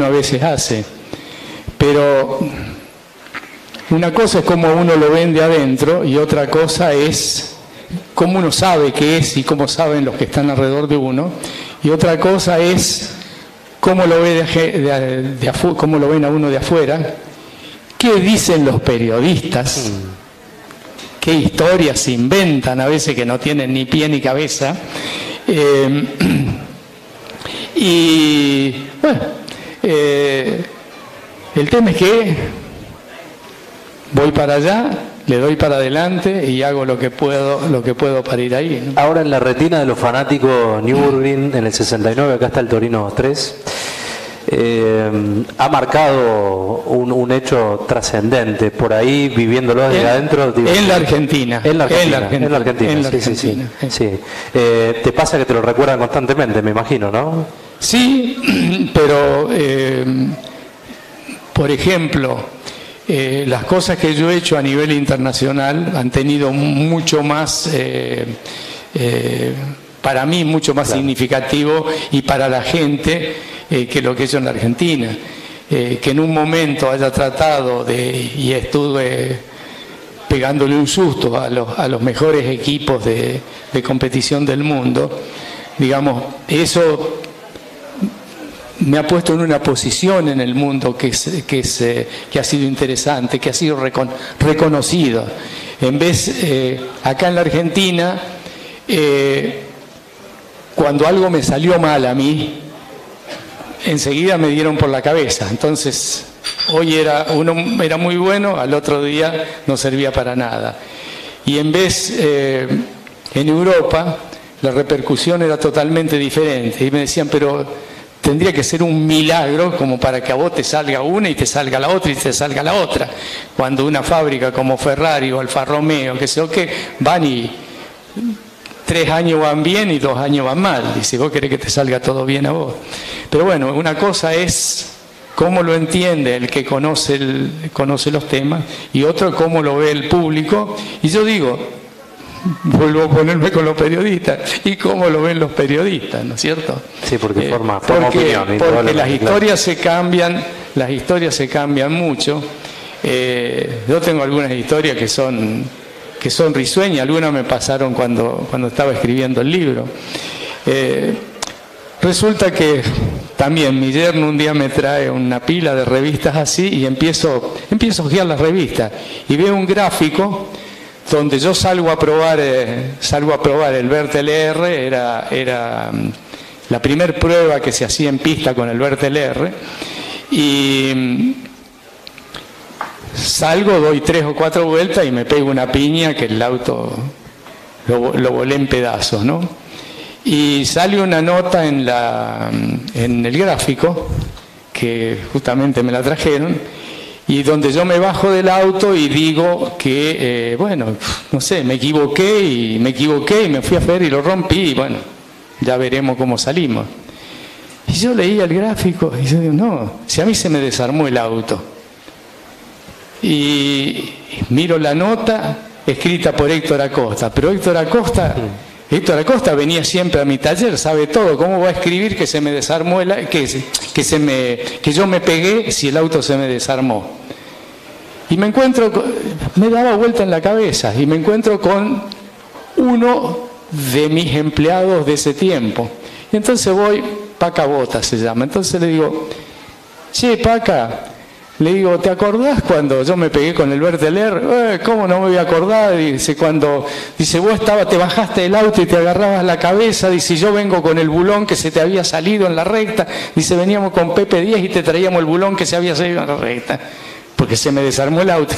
veces hace. Pero una cosa es cómo uno lo ven de adentro y otra cosa es cómo uno sabe qué es y cómo saben los que están alrededor de uno, y otra cosa es cómo lo ven a uno de afuera, qué dicen los periodistas, qué historias se inventan a veces que no tienen ni pie ni cabeza. Y bueno, el tema es que voy para allá, le doy para adelante y hago lo que puedo para ir ahí, ¿no? Ahora en la retina de los fanáticos, Nürburgring en el 69, acá está el Torino 3, ha marcado un hecho trascendente, por ahí viviéndolo desde adentro. En la Argentina. En la Argentina. Sí. Te pasa que te lo recuerdan constantemente, me imagino, ¿no? Sí, pero por ejemplo, las cosas que yo he hecho a nivel internacional han tenido mucho más, para mí, mucho más significativo, y para la gente, que lo que he hecho en la Argentina. Que en un momento haya tratado y estuve pegándole un susto a los mejores equipos de competición del mundo, digamos, eso me ha puesto en una posición en el mundo que ha sido interesante, que ha sido reconocido. En vez, acá en la Argentina, cuando algo me salió mal a mí, enseguida me dieron por la cabeza. Entonces, uno era muy bueno, al otro día no servía para nada. Y en vez, en Europa, la repercusión era totalmente diferente. Y me decían, pero tendría que ser un milagro como para que a vos te salga una y te salga la otra y te salga la otra. Cuando una fábrica como Ferrari o Alfa Romeo, que sé yo qué, van y 3 años van bien y 2 años van mal. Y si vos querés que te salga todo bien a vos. Pero bueno, una cosa es cómo lo entiende el que conoce los temas, y otro cómo lo ve el público. Y yo digo, vuelvo a ponerme con los periodistas, y cómo lo ven los periodistas, ¿no es cierto? Sí, porque forma opinión. Porque las historias se cambian mucho. Yo tengo algunas historias que son que son risueñas, algunas me pasaron cuando estaba escribiendo el libro. Resulta que también mi yerno un día me trae una pila de revistas así y empiezo a hojear las revistas y veo un gráfico donde yo salgo a probar el Vertel R, era la primera prueba que se hacía en pista con el Vertel R, y salgo, doy 3 o 4 vueltas y me pego una piña que el auto lo volé en pedazos, ¿no? Y sale una nota en el gráfico, que justamente me la trajeron, y donde yo me bajo del auto y digo que, bueno, no sé, me equivoqué y me fui a ver y lo rompí, y bueno, ya veremos cómo salimos. Y yo leía el gráfico y yo digo, no, si a mí se me desarmó el auto. Y miro la nota escrita por Héctor Acosta, pero Héctor Acosta venía siempre a mi taller, sabe todo. ¿Cómo va a escribir que se me desarmó que yo me pegué si el auto se me desarmó? Y me daba vuelta en la cabeza y me encuentro con uno de mis empleados de ese tiempo. Y entonces voy, Paca Bota se llama. Entonces le digo, che, Paca, le digo, ¿te acordás cuando yo me pegué con el Vertel R? ¿Cómo no me voy a acordar? Dice, vos te bajaste del auto y te agarrabas la cabeza. Dice, yo vengo con el bulón que se te había salido en la recta. Dice, veníamos con Pepe 10 y te traíamos el bulón que se había salido en la recta, porque se me desarmó el auto.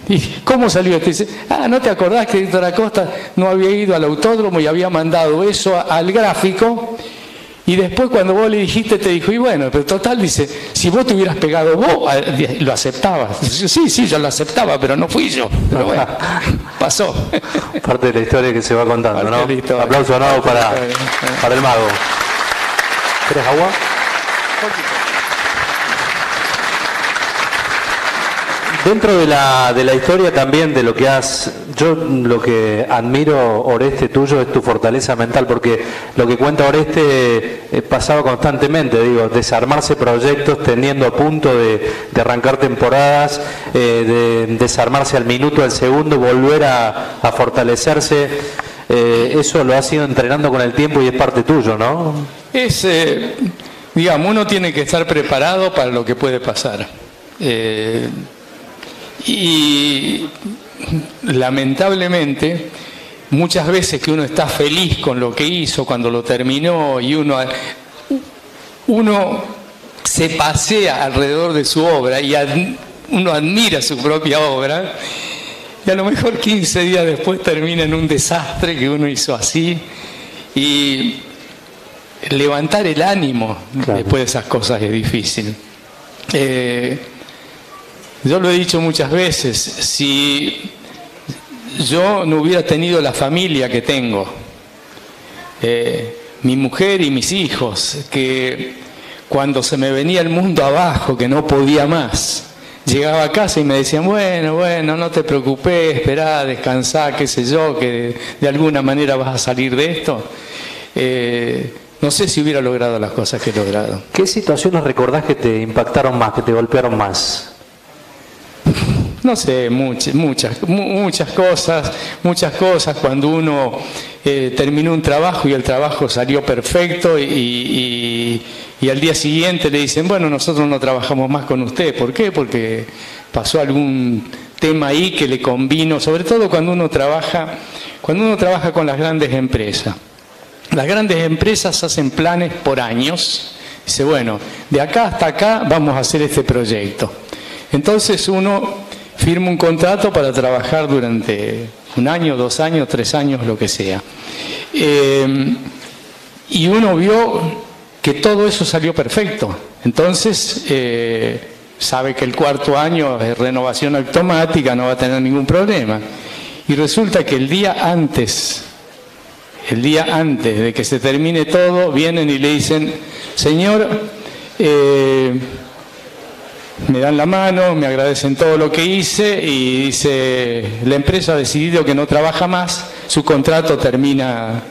¿Y cómo salió esto? Dice, ¿no te acordás que Héctor Acosta no había ido al autódromo y había mandado eso al gráfico? Y después cuando vos le dijiste, te dijo, y bueno, pero total, dice, si vos te hubieras pegado vos, lo aceptabas. Sí, yo lo aceptaba, pero no fui yo. Pero bueno, pasó. Parte de la historia que se va contando, ¿no? Aplauso nuevo para el mago. ¿Querés agua? Dentro de la historia también de lo que lo que admiro, Oreste, tuyo, es tu fortaleza mental, porque lo que cuenta Oreste pasaba constantemente, digo, desarmarse proyectos teniendo a punto de arrancar temporadas, de desarmarse al minuto, al segundo, volver a fortalecerse. Eso lo has ido entrenando con el tiempo y es parte tuyo, ¿no? Digamos, uno tiene que estar preparado para lo que puede pasar. Y lamentablemente muchas veces que uno está feliz con lo que hizo cuando lo terminó y uno se pasea alrededor de su obra y uno admira su propia obra, y a lo mejor 15 días después termina en un desastre que uno hizo así, y levantar el ánimo después de esas cosas es difícil. Yo lo he dicho muchas veces, si yo no hubiera tenido la familia que tengo, mi mujer y mis hijos, que cuando se me venía el mundo abajo, que no podía más, llegaba a casa y me decían, bueno, no te preocupes, esperá, descansá, qué sé yo, que de alguna manera vas a salir de esto. No sé si hubiera logrado las cosas que he logrado. ¿Qué situaciones recordás que te impactaron más, que te golpearon más? No sé, muchas cosas. Cuando uno terminó un trabajo y el trabajo salió perfecto y al día siguiente le dicen, bueno, nosotros no trabajamos más con usted. ¿Por qué? Porque pasó algún tema ahí que le convino, sobre todo cuando uno trabaja con las grandes empresas. Las grandes empresas hacen planes por años. Dice, bueno, de acá hasta acá vamos a hacer este proyecto. Entonces uno firma un contrato para trabajar durante 1 año, 2 años, 3 años, lo que sea. Y uno vio que todo eso salió perfecto. Entonces sabe que el 4.º año es renovación automática, no va a tener ningún problema. Y resulta que el día antes de que se termine todo, vienen y le dicen, señor, me dan la mano, me agradecen todo lo que hice y dice, la empresa ha decidido que no trabaja más, su contrato termina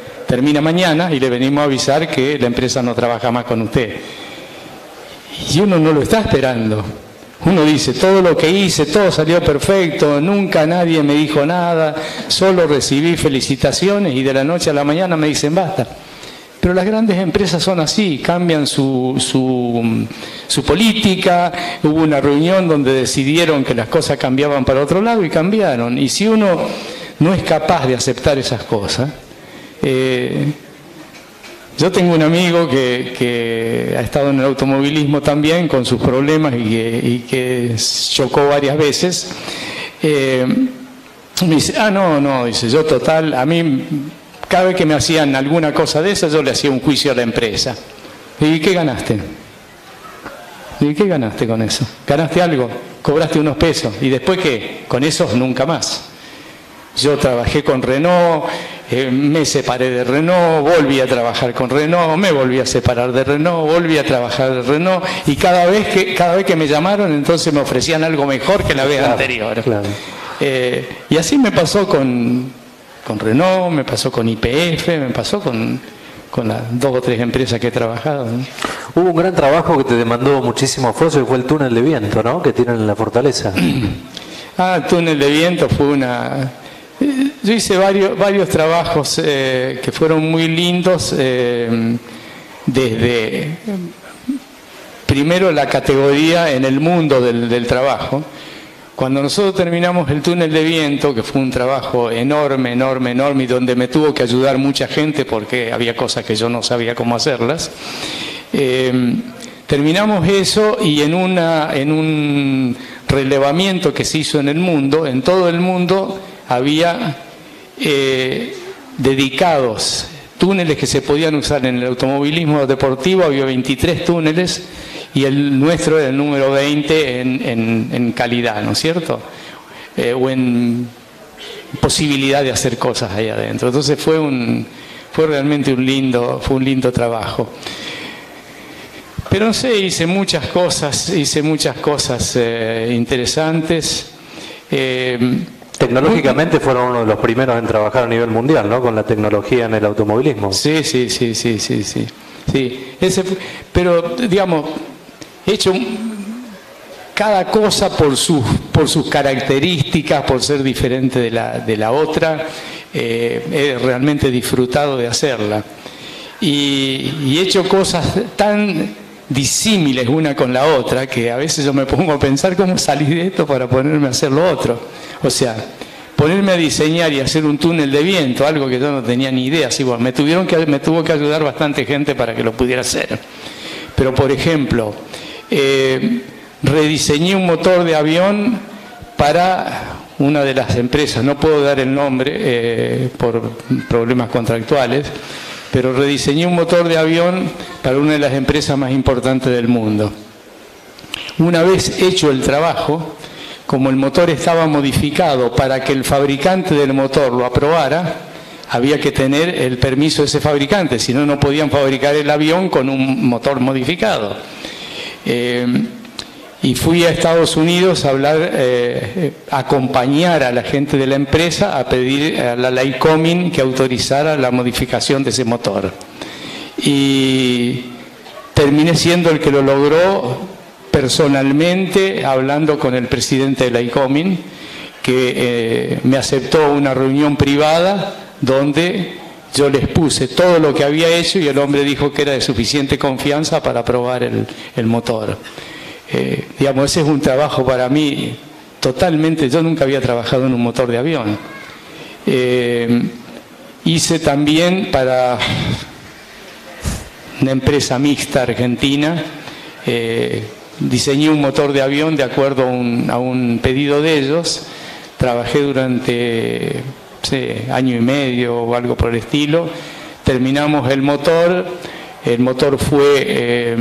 mañana y le venimos a avisar que la empresa no trabaja más con usted. Y uno no lo está esperando. Uno dice, todo lo que hice, todo salió perfecto, nunca nadie me dijo nada, solo recibí felicitaciones y de la noche a la mañana me dicen basta. Pero las grandes empresas son así, cambian su política. Hubo una reunión donde decidieron que las cosas cambiaban para otro lado y cambiaron. Y si uno no es capaz de aceptar esas cosas... yo tengo un amigo que ha estado en el automovilismo también con sus problemas y que chocó varias veces. Me dice, no, dice, yo total, a mí cada vez que me hacían alguna cosa de esa yo le hacía un juicio a la empresa. ¿Y qué ganaste? ¿Y qué ganaste con eso? ¿Ganaste algo? ¿Cobraste unos pesos? ¿Y después qué? Con esos nunca más. Yo trabajé con Renault, me separé de Renault, volví a trabajar con Renault, me volví a separar de Renault, volví a trabajar de Renault, y cada vez que me llamaron, entonces me ofrecían algo mejor que la vez anterior. Claro. Y así me pasó con Renault, me pasó con YPF, me pasó con las 2 o 3 empresas que he trabajado, ¿no? Hubo un gran trabajo que te demandó muchísimo esfuerzo, que fue el túnel de viento, ¿no?, que tienen en la Fortaleza. El túnel de viento fue una... Yo hice varios trabajos que fueron muy lindos, desde primero la categoría en el mundo del trabajo. Cuando nosotros terminamos el túnel de viento, que fue un trabajo enorme, y donde me tuvo que ayudar mucha gente porque había cosas que yo no sabía cómo hacerlas, terminamos eso y en un relevamiento que se hizo en el mundo, en todo el mundo, había dedicados túneles que se podían usar en el automovilismo deportivo, había 23 túneles y el nuestro era el número 20 en calidad, ¿no es cierto? O en posibilidad de hacer cosas ahí adentro. Entonces fue realmente un lindo trabajo. Pero no sé, hice muchas cosas interesantes. Tecnológicamente fueron uno de los primeros en trabajar a nivel mundial, ¿no?, con la tecnología en el automovilismo. Sí. Pero, digamos, he hecho cada cosa por sus características, por ser diferente de la otra. He realmente disfrutado de hacerla. Y he hecho cosas tan disímiles una con la otra que a veces yo me pongo a pensar cómo salí de esto para ponerme a hacer lo otro. O sea, ponerme a diseñar y hacer un túnel de viento, algo que yo no tenía ni idea. Sí, bueno, me tuvo que ayudar bastante gente para que lo pudiera hacer. Pero, por ejemplo, rediseñé un motor de avión para una de las empresas, no puedo dar el nombre por problemas contractuales, pero rediseñé un motor de avión para una de las empresas más importantes del mundo. Una vez hecho el trabajo, como el motor estaba modificado para que el fabricante del motor lo aprobara, había que tener el permiso de ese fabricante, si no, no podían fabricar el avión con un motor modificado. Y fui a Estados Unidos a hablar, a acompañar a la gente de la empresa a pedir a la Lycoming que autorizara la modificación de ese motor. Y terminé siendo el que lo logró personalmente, hablando con el presidente de Lycoming, que me aceptó una reunión privada donde yo les puse todo lo que había hecho y el hombre dijo que era de suficiente confianza para aprobar el motor. Digamos, ese es un trabajo para mí totalmente, yo nunca había trabajado en un motor de avión. Hice también para una empresa mixta argentina, diseñé un motor de avión de acuerdo a un pedido de ellos. Trabajé durante año y medio o algo por el estilo. Terminamos el motor fue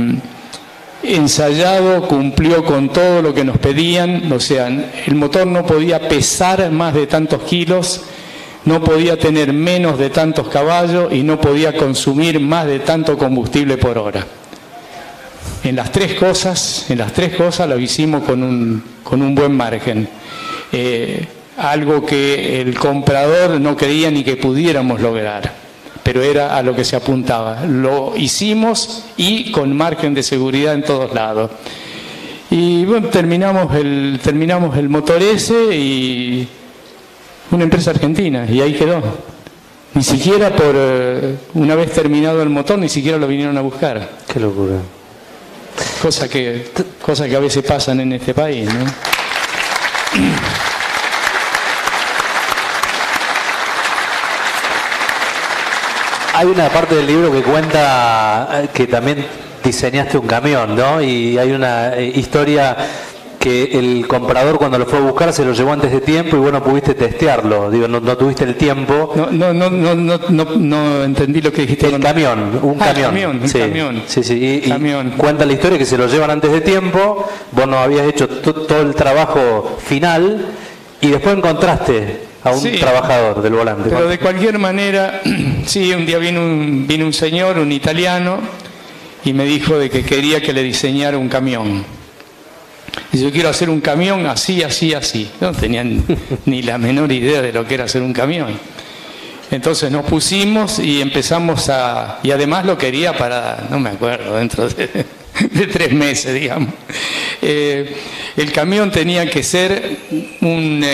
ensayado, cumplió con todo lo que nos pedían. O sea, el motor no podía pesar más de tantos kilos, no podía tener menos de tantos caballos y no podía consumir más de tanto combustible por hora. En las tres cosas lo hicimos con un buen margen. Algo que el comprador no creía ni que pudiéramos lograr, pero era a lo que se apuntaba. Lo hicimos y con margen de seguridad en todos lados. Y bueno, terminamos el motor ese y una empresa argentina, y ahí quedó. Ni siquiera una vez terminado el motor, ni siquiera lo vinieron a buscar. Qué locura. Cosas que a veces pasan en este país, ¿no? Hay una parte del libro que cuenta que también diseñaste un camión, ¿no? Y hay una historia que el comprador cuando lo fue a buscar se lo llevó antes de tiempo y vos no pudiste testearlo. Digo, no tuviste el tiempo. No entendí lo que dijiste. Un camión. Un camión. Sí. Y cuenta la historia que se lo llevan antes de tiempo, vos no habías hecho todo el trabajo final y después encontraste a un trabajador del volante. Pero de cualquier manera, sí, un día vino un señor, un italiano, y me dijo de que quería que le diseñara un camión. Y yo quiero hacer un camión así, así, así. No tenían ni la menor idea de lo que era hacer un camión. Entonces nos pusimos y empezamos y además lo quería para, no me acuerdo, dentro de 3 meses, digamos. El camión tenía que ser un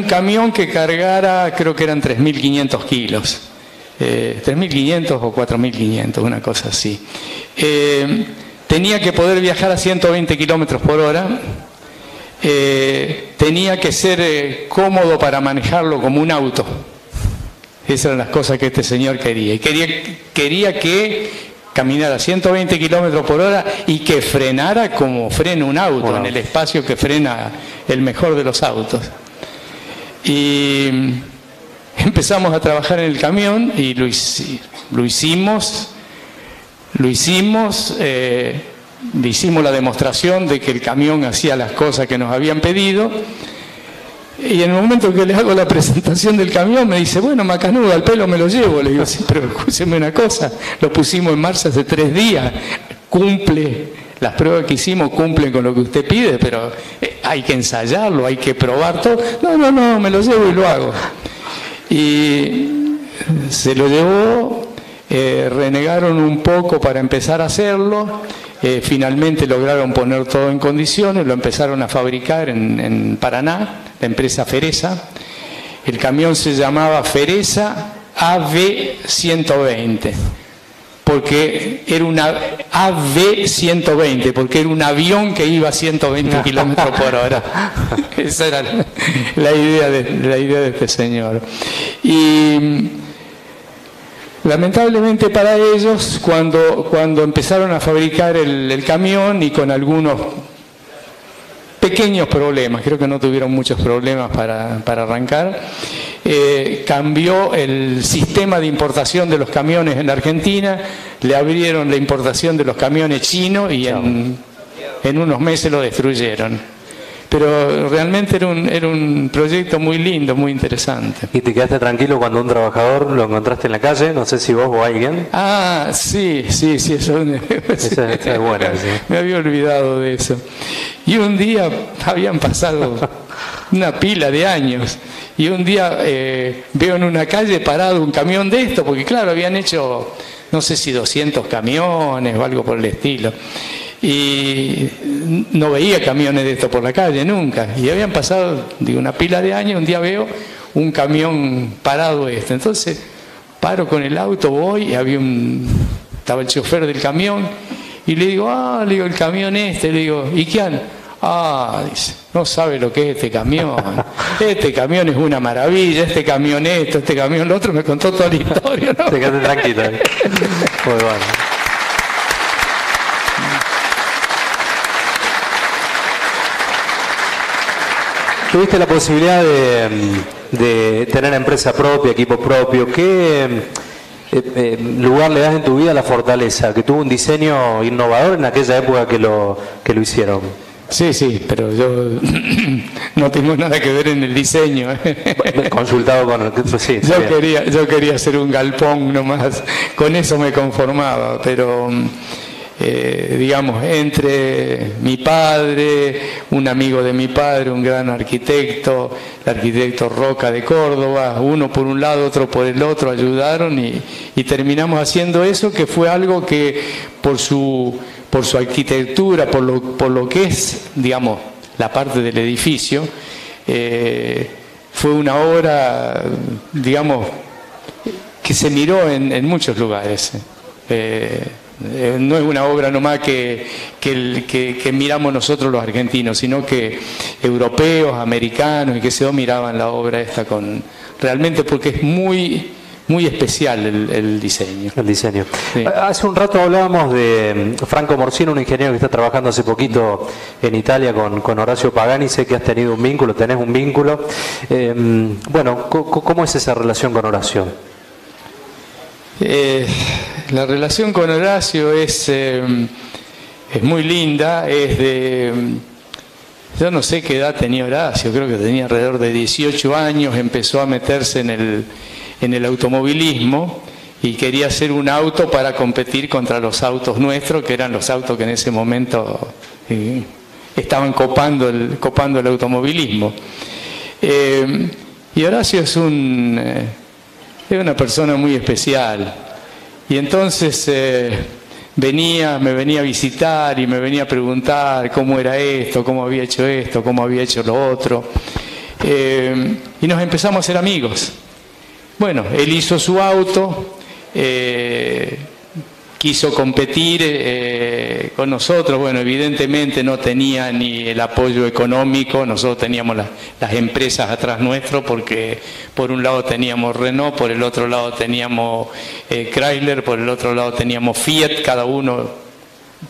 camión que cargara, creo que eran 3.500 kilos. 3.500 o 4.500, una cosa así. Tenía que poder viajar a 120 kilómetros por hora. Tenía que ser cómodo para manejarlo como un auto. Esas eran las cosas que este señor quería. Y quería que caminara a 120 kilómetros por hora y que frenara como frena un auto, en el espacio que frena el mejor de los autos. Y empezamos a trabajar en el camión y lo hicimos. Le hicimos la demostración de que el camión hacía las cosas que nos habían pedido, y en el momento que le hago la presentación del camión me dice, bueno, macanudo, al pelo me lo llevo. Le digo, sí, pero escúcheme una cosa, lo pusimos en marcha hace 3 días, cumple, las pruebas que hicimos cumplen con lo que usted pide, pero hay que ensayarlo, hay que probar todo. No, me lo llevo y lo hago. Y se lo llevó. Renegaron un poco para empezar a hacerlo, finalmente lograron poner todo en condiciones, lo empezaron a fabricar en Paraná, la empresa Feresa. El camión se llamaba Feresa AV120, porque era una AV120, porque era un avión que iba a 120 kilómetros por hora. Esa era la idea de este señor. Y lamentablemente para ellos, cuando empezaron a fabricar el camión, y con algunos pequeños problemas, creo que no tuvieron muchos problemas para arrancar, cambió el sistema de importación de los camiones en la Argentina, le abrieron la importación de los camiones chinos y en unos meses lo destruyeron. Pero realmente era un proyecto muy lindo, muy interesante. ¿Y te quedaste tranquilo cuando un trabajador lo encontraste en la calle? No sé si vos o alguien. Ah, sí, eso es bueno. Sí. Me había olvidado de eso. Y un día, habían pasado una pila de años, y un día veo en una calle parado un camión de esto, porque claro, habían hecho, no sé si 200 camiones o algo por el estilo. Y no veía camiones de esto por la calle nunca, y habían pasado una pila de años. Un día veo un camión parado entonces paro con el auto, voy, y estaba el chofer del camión, y le digo, el camión le digo, ¿y quién? Dice, no sabe lo que es este camión es una maravilla, este camión este camión lo otro. Me contó toda la historia, ¿no? Te quedaste tranquilo. Muy bueno. Tuviste la posibilidad de tener empresa propia, equipo propio. ¿Qué lugar le das en tu vida a la fortaleza? Que tuvo un diseño innovador en aquella época que lo hicieron. Sí, pero yo no tengo nada que ver en el diseño. Consultado con el... Sí, yo quería hacer un galpón nomás, con eso me conformaba, pero... digamos, entre mi padre, un amigo de mi padre, un gran arquitecto, el arquitecto Roca de Córdoba, uno por un lado, otro por el otro, ayudaron y terminamos haciendo eso, que fue algo que por su por su arquitectura, por lo que es, digamos, la parte del edificio, fue una obra, digamos, que se miró en muchos lugares. No es una obra nomás que miramos nosotros los argentinos, sino que europeos, americanos y que se miraban la obra esta realmente porque es muy especial el diseño. El diseño. Sí. Hace un rato hablábamos de Franco Morsino, un ingeniero que está trabajando hace poquito en Italia con Horacio Pagani. Sé que has tenido un vínculo, tenés un vínculo. Bueno, ¿cómo es esa relación con Horacio? La relación con Horacio es muy linda. Yo no sé qué edad tenía Horacio, creo que tenía alrededor de 18 años, empezó a meterse en el automovilismo y quería hacer un auto para competir contra los autos nuestros, que eran los autos que en ese momento estaban copando el automovilismo. Y Horacio es una persona muy especial. Y entonces me venía a visitar y me venía a preguntar cómo era esto, cómo había hecho lo otro. Y nos empezamos a hacer amigos. Bueno, él hizo su auto, quiso competir con nosotros. Bueno, evidentemente no tenía ni el apoyo económico. Nosotros teníamos las empresas atrás nuestro, porque por un lado teníamos Renault, por el otro lado teníamos Chrysler, por el otro lado teníamos Fiat. Cada uno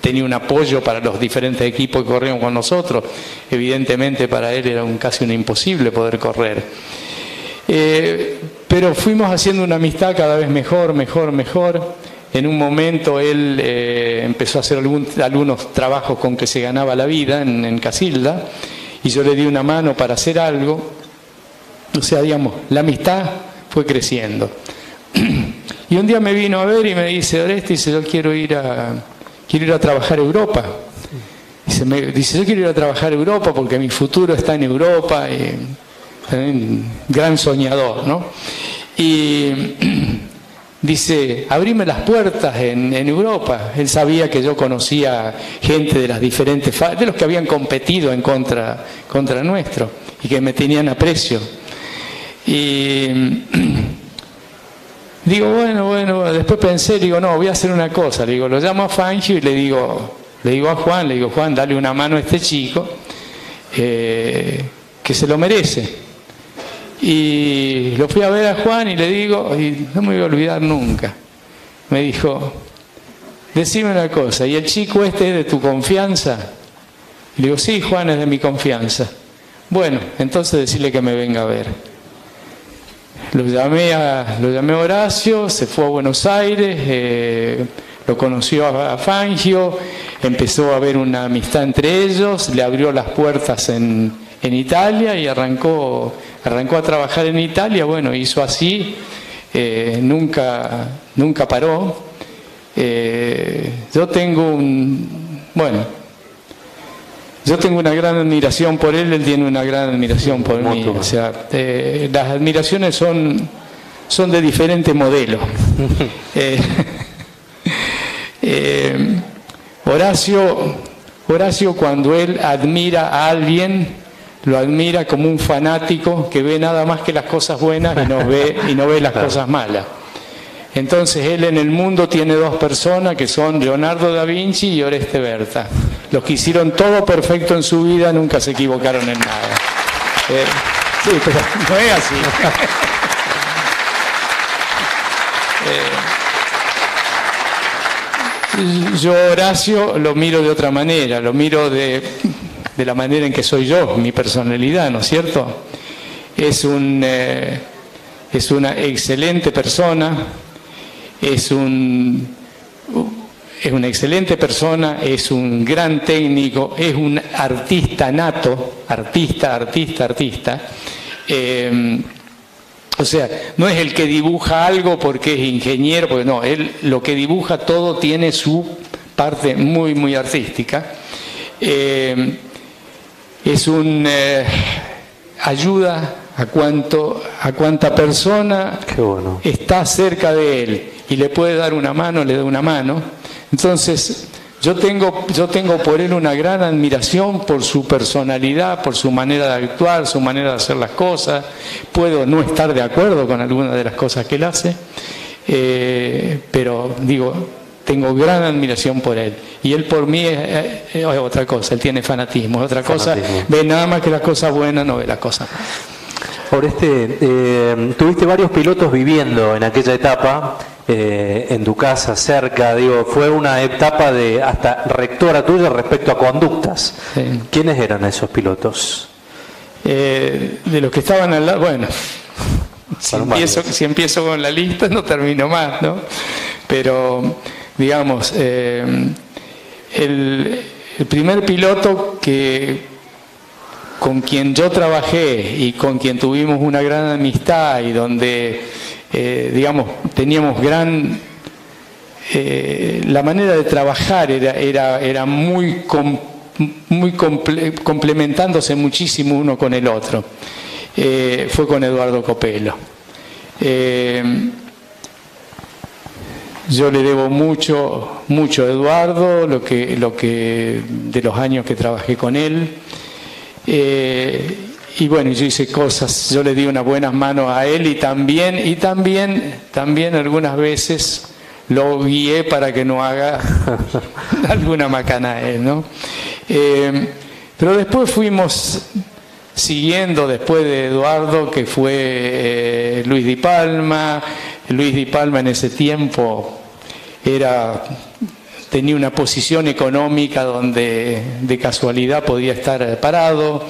tenía un apoyo para los diferentes equipos que corrían con nosotros. Evidentemente para él era casi un imposible poder correr. Pero fuimos haciendo una amistad cada vez mejor. En un momento él empezó a hacer algunos trabajos con que se ganaba la vida en Casilda, y yo le di una mano para hacer algo. O sea, digamos, la amistad fue creciendo. Y un día me vino a ver y me dice: Oreste, yo quiero ir a trabajar a Europa. Dice, yo quiero ir a trabajar a Europa porque mi futuro está en Europa. Gran soñador, ¿no? Y dice, abrime las puertas en Europa. Él sabía que yo conocía gente de las diferentes de los que habían competido en contra nuestro y que me tenían aprecio. Y digo, bueno, después pensé, digo, no, voy a hacer una cosa. Le digo, lo llamo a Fangio y le digo a Juan, Juan, dale una mano a este chico que se lo merece. Y lo fui a ver a Juan y le digo, y no me voy a olvidar nunca, me dijo, decime una cosa, ¿y el chico este es de tu confianza? Y le digo, sí, Juan, es de mi confianza. Bueno, entonces decirle que me venga a ver. Lo llamé a Horacio, se fue a Buenos Aires, lo conoció a Fangio, empezó a haber una amistad entre ellos, le abrió las puertas en Italia y arrancó a trabajar en Italia. Bueno, hizo así, nunca paró. Yo tengo una gran admiración por él tiene una gran admiración por mí. O sea, las admiraciones son de diferentes modelos. Horacio, cuando él admira a alguien, lo admira como un fanático que ve nada más que las cosas buenas y no ve las cosas malas. Entonces él en el mundo tiene dos personas que son Leonardo da Vinci y Oreste Berta. Los que hicieron todo perfecto en su vida, nunca se equivocaron en nada. Sí, pero no es así. Yo Horacio lo miro de otra manera, lo miro de la manera en que soy yo, mi personalidad, ¿no es cierto? Es una excelente persona, es una excelente persona, es un gran técnico, es un artista nato, artista. O sea, no es el que dibuja algo porque es ingeniero, porque no, él lo que dibuja todo tiene su parte muy, muy artística. Ayuda a cuanta persona está cerca de él y le puede dar una mano, le da una mano. Entonces, Yo tengo por él una gran admiración por su personalidad, por su manera de actuar, su manera de hacer las cosas. Puedo no estar de acuerdo con algunas de las cosas que él hace, pero digo, tengo gran admiración por él. Y él por mí es otra cosa, él tiene fanatismo, es otra cosa, ve nada más que las cosas buenas, no ve las cosas malas. Oreste, tuviste varios pilotos viviendo en aquella etapa, en tu casa, cerca, digo, fue una etapa de hasta rectora tuya respecto a conductas. Sí. ¿Quiénes eran esos pilotos? De los que estaban al lado, bueno, si empiezo con la lista no termino más, ¿no? Pero, digamos, el primer piloto con quien yo trabajé y con quien tuvimos una gran amistad y donde, digamos, teníamos la manera de trabajar era muy complementándose muchísimo uno con el otro. Fue con Eduardo Copelo. Yo le debo mucho a Eduardo, lo que de los años que trabajé con él. Y bueno, yo hice cosas, yo le di unas buenas manos a él y también algunas veces lo guié para que no haga alguna macana a él, ¿no? Pero después fuimos siguiendo, después de Eduardo, que fue Luis Di Palma. Luis Di Palma en ese tiempo tenía una posición económica donde de casualidad podía estar parado.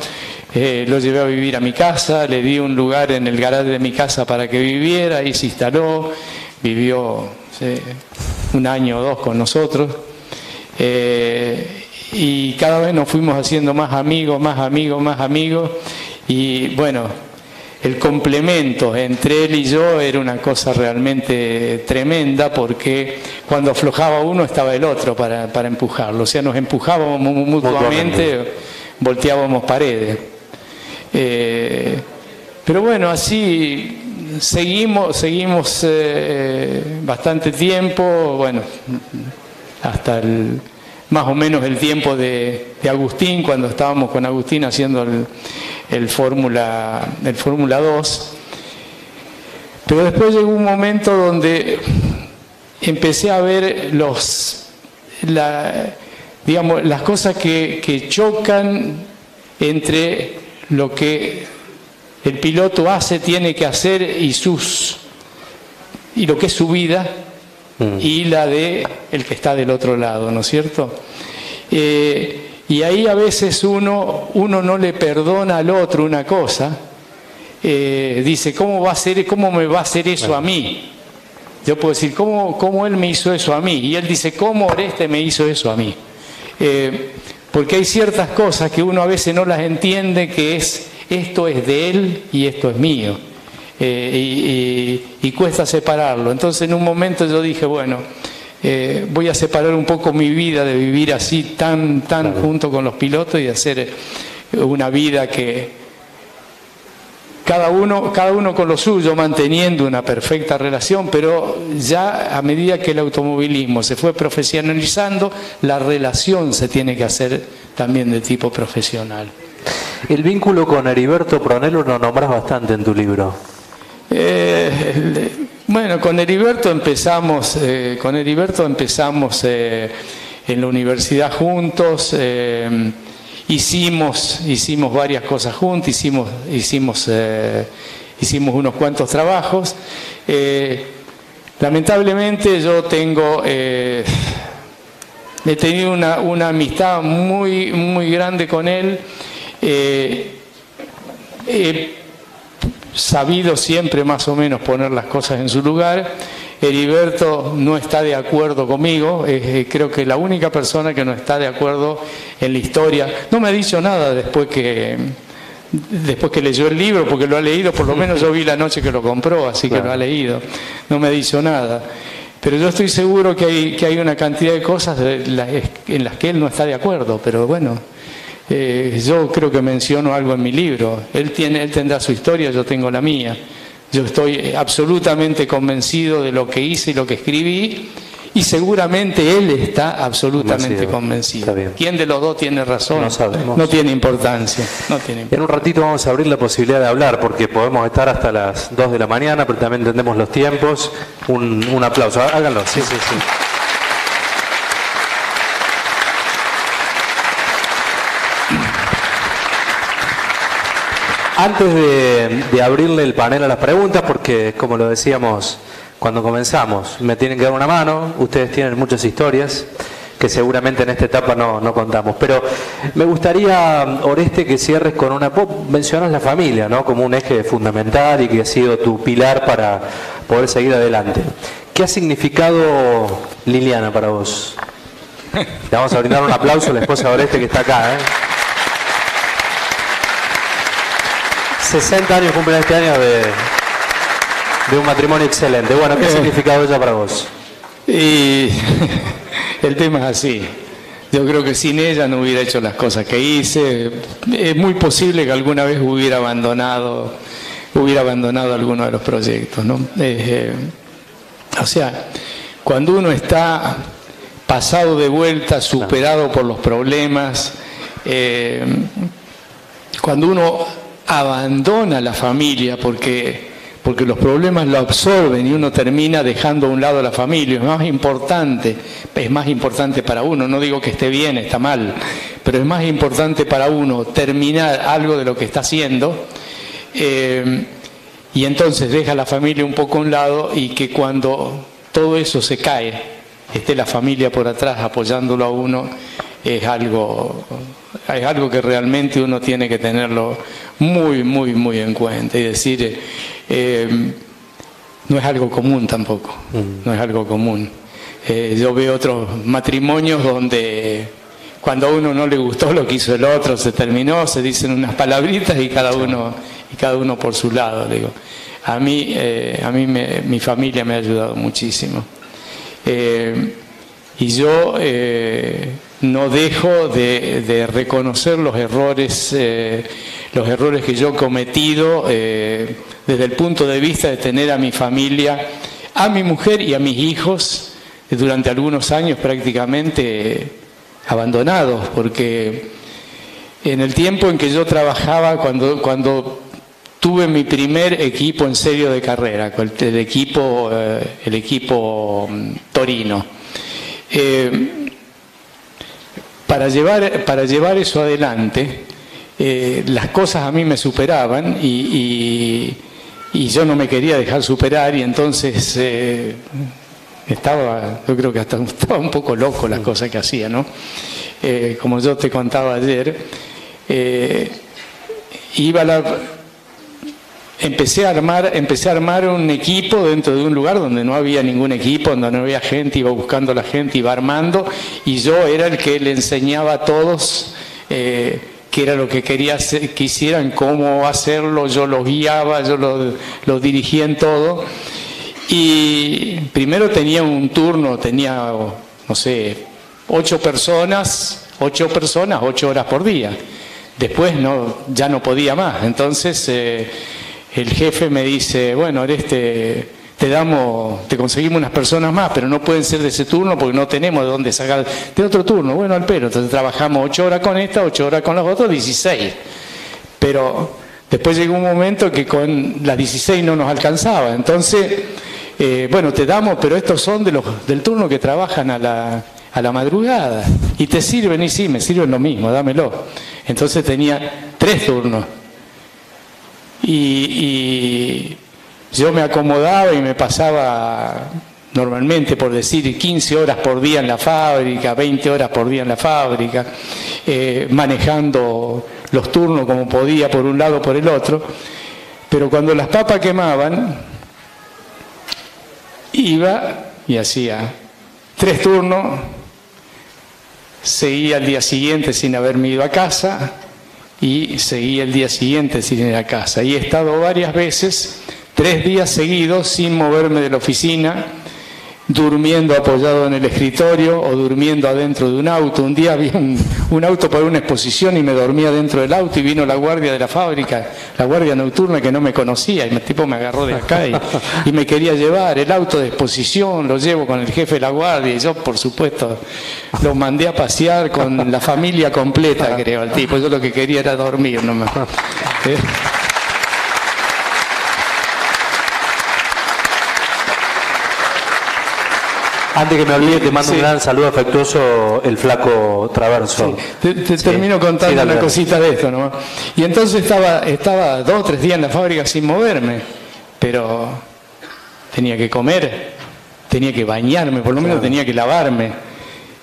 Lo llevé a vivir a mi casa, le di un lugar en el garaje de mi casa para que viviera, ahí se instaló, vivió un año o dos con nosotros, y cada vez nos fuimos haciendo más amigos, y bueno, el complemento entre él y yo era una cosa realmente tremenda, porque cuando aflojaba uno estaba el otro para empujarlo, o sea, nos empujábamos mutuamente, volteábamos paredes. Pero bueno, así seguimos bastante tiempo, bueno, hasta más o menos el tiempo de Agustín, cuando estábamos con Agustín haciendo el Fórmula 2. Pero después llegó un momento donde empecé a ver digamos, las cosas que chocan entre lo que el piloto tiene que hacer y lo que es su vida y la de el que está del otro lado, ¿no es cierto? Y ahí a veces uno no le perdona al otro una cosa, dice, ¿cómo me va a hacer eso a mí? Yo puedo decir, ¿cómo él me hizo eso a mí? Y él dice, ¿cómo Oreste me hizo eso a mí? Porque hay ciertas cosas que uno a veces no las entiende, que esto es de él y esto es mío, y cuesta separarlo. Entonces en un momento yo dije, bueno, voy a separar un poco mi vida de vivir así tan junto con los pilotos y hacer una vida que cada uno con lo suyo, manteniendo una perfecta relación, pero ya a medida que el automovilismo se fue profesionalizando, la relación se tiene que hacer también de tipo profesional. El vínculo con Heriberto Pronello lo nombras bastante en tu libro. Bueno, con Heriberto empezamos en la universidad juntos. Hicimos varias cosas juntos, hicimos unos cuantos trabajos. Lamentablemente yo he tenido una amistad muy grande con él. He sabido siempre más o menos poner las cosas en su lugar. Heriberto no está de acuerdo conmigo, creo que la única persona que no está de acuerdo en la historia. No me ha dicho nada después que leyó el libro, porque lo ha leído, por lo menos yo vi la noche que lo compró, así que lo ha leído. No me ha dicho nada. Pero yo estoy seguro que hay una cantidad de cosas en las que él no está de acuerdo, pero bueno, yo creo que menciono algo en mi libro. Él tendrá su historia, yo tengo la mía. Yo estoy absolutamente convencido de lo que hice y lo que escribí, y seguramente él está absolutamente convencido. ¿Quién de los dos tiene razón? No sabemos. No tiene importancia. No tiene importancia. En un ratito vamos a abrir la posibilidad de hablar, porque podemos estar hasta las 2 de la mañana, pero también entendemos los tiempos. Un aplauso. Háganlo. Sí, sí, sí. Antes de abrirle el panel a las preguntas, porque como lo decíamos cuando comenzamos, me tienen que dar una mano, ustedes tienen muchas historias que seguramente en esta etapa no contamos, pero me gustaría, Oreste, que cierres con una... Vos mencionas la familia, ¿no?, como un eje fundamental y que ha sido tu pilar para poder seguir adelante. ¿Qué ha significado Liliana para vos? Le vamos a brindar un aplauso a la esposa de Oreste que está acá, ¿eh? 60 años cumplen este año de un matrimonio excelente. Bueno, ¿qué ha significado ella para vos? Y el tema es así. Yo creo que sin ella no hubiera hecho las cosas que hice. Es muy posible que alguna vez hubiera abandonado alguno de los proyectos, ¿no? O sea, cuando uno está pasado de vuelta, superado por los problemas, cuando uno abandona la familia porque los problemas lo absorben y uno termina dejando a un lado a la familia, es más importante para uno, no digo que esté bien, está mal, pero es más importante para uno terminar algo de lo que está haciendo, y entonces deja a la familia un poco a un lado, y que cuando todo eso se cae, esté la familia por atrás apoyándolo a uno, es algo que realmente uno tiene que tenerlo muy, muy, muy en cuenta, y decir, no es algo común tampoco, no es algo común. Yo veo otros matrimonios donde cuando a uno no le gustó lo que hizo el otro, se terminó, se dicen unas palabritas y cada uno por su lado. Digo, a mí mi familia me ha ayudado muchísimo. Y yo no dejo de reconocer los errores que yo he cometido desde el punto de vista de tener a mi familia, a mi mujer y a mis hijos durante algunos años prácticamente abandonados, porque en el tiempo en que yo trabajaba, cuando tuve mi primer equipo en serio de carrera, el equipo Torino, para llevar eso adelante, las cosas a mí me superaban y yo no me quería dejar superar, y entonces yo creo que hasta estaba un poco loco las cosas que hacía, ¿no? Como yo te contaba ayer, empecé a armar un equipo dentro de un lugar donde no había ningún equipo, donde no había gente, iba buscando a la gente, iba armando, y yo era el que le enseñaba a todos qué era lo que quería que hicieran, cómo hacerlo, yo los guiaba, yo los dirigía en todo. Y primero tenía un turno, no sé, 8 personas, 8 horas por día. Después ya no podía más, entonces el jefe me dice, bueno, Oreste, te conseguimos unas personas más, pero no pueden ser de ese turno porque no tenemos de dónde sacar de otro turno. Bueno, al pelo, entonces trabajamos 8 horas con esta, 8 horas con los otros, 16. Pero después llegó un momento que con las 16 no nos alcanzaba, entonces, bueno, te damos, pero estos son del turno que trabajan a la madrugada, y te sirven, y sí, me sirven lo mismo, dámelo. Entonces tenía 3 turnos. Y yo me acomodaba y me pasaba normalmente, por decir, 15 horas por día en la fábrica, 20 horas por día en la fábrica, manejando los turnos como podía, por un lado por el otro. Pero cuando las papas quemaban, iba y hacía 3 turnos, seguía al día siguiente sin haberme ido a casa, y seguí el día siguiente sin ir a casa. Y he estado varias veces, 3 días seguidos, sin moverme de la oficina, durmiendo apoyado en el escritorio o durmiendo adentro de un auto. Un día vi un auto para una exposición y me dormía dentro del auto y vino la guardia de la fábrica, la guardia nocturna, que no me conocía, y el tipo me agarró de acá y me quería llevar el auto de exposición, lo llevo con el jefe de la guardia y yo, por supuesto, lo mandé a pasear con la familia completa, creo, al tipo. Yo lo que quería era dormir nomás. Antes que me olvide, te mando un gran saludo afectuoso, el flaco Traverso. Sí. Te termino contando una cosita de esto nomás. Y entonces estaba 2 o 3 días en la fábrica sin moverme, pero tenía que comer, tenía que bañarme, por lo menos tenía que lavarme.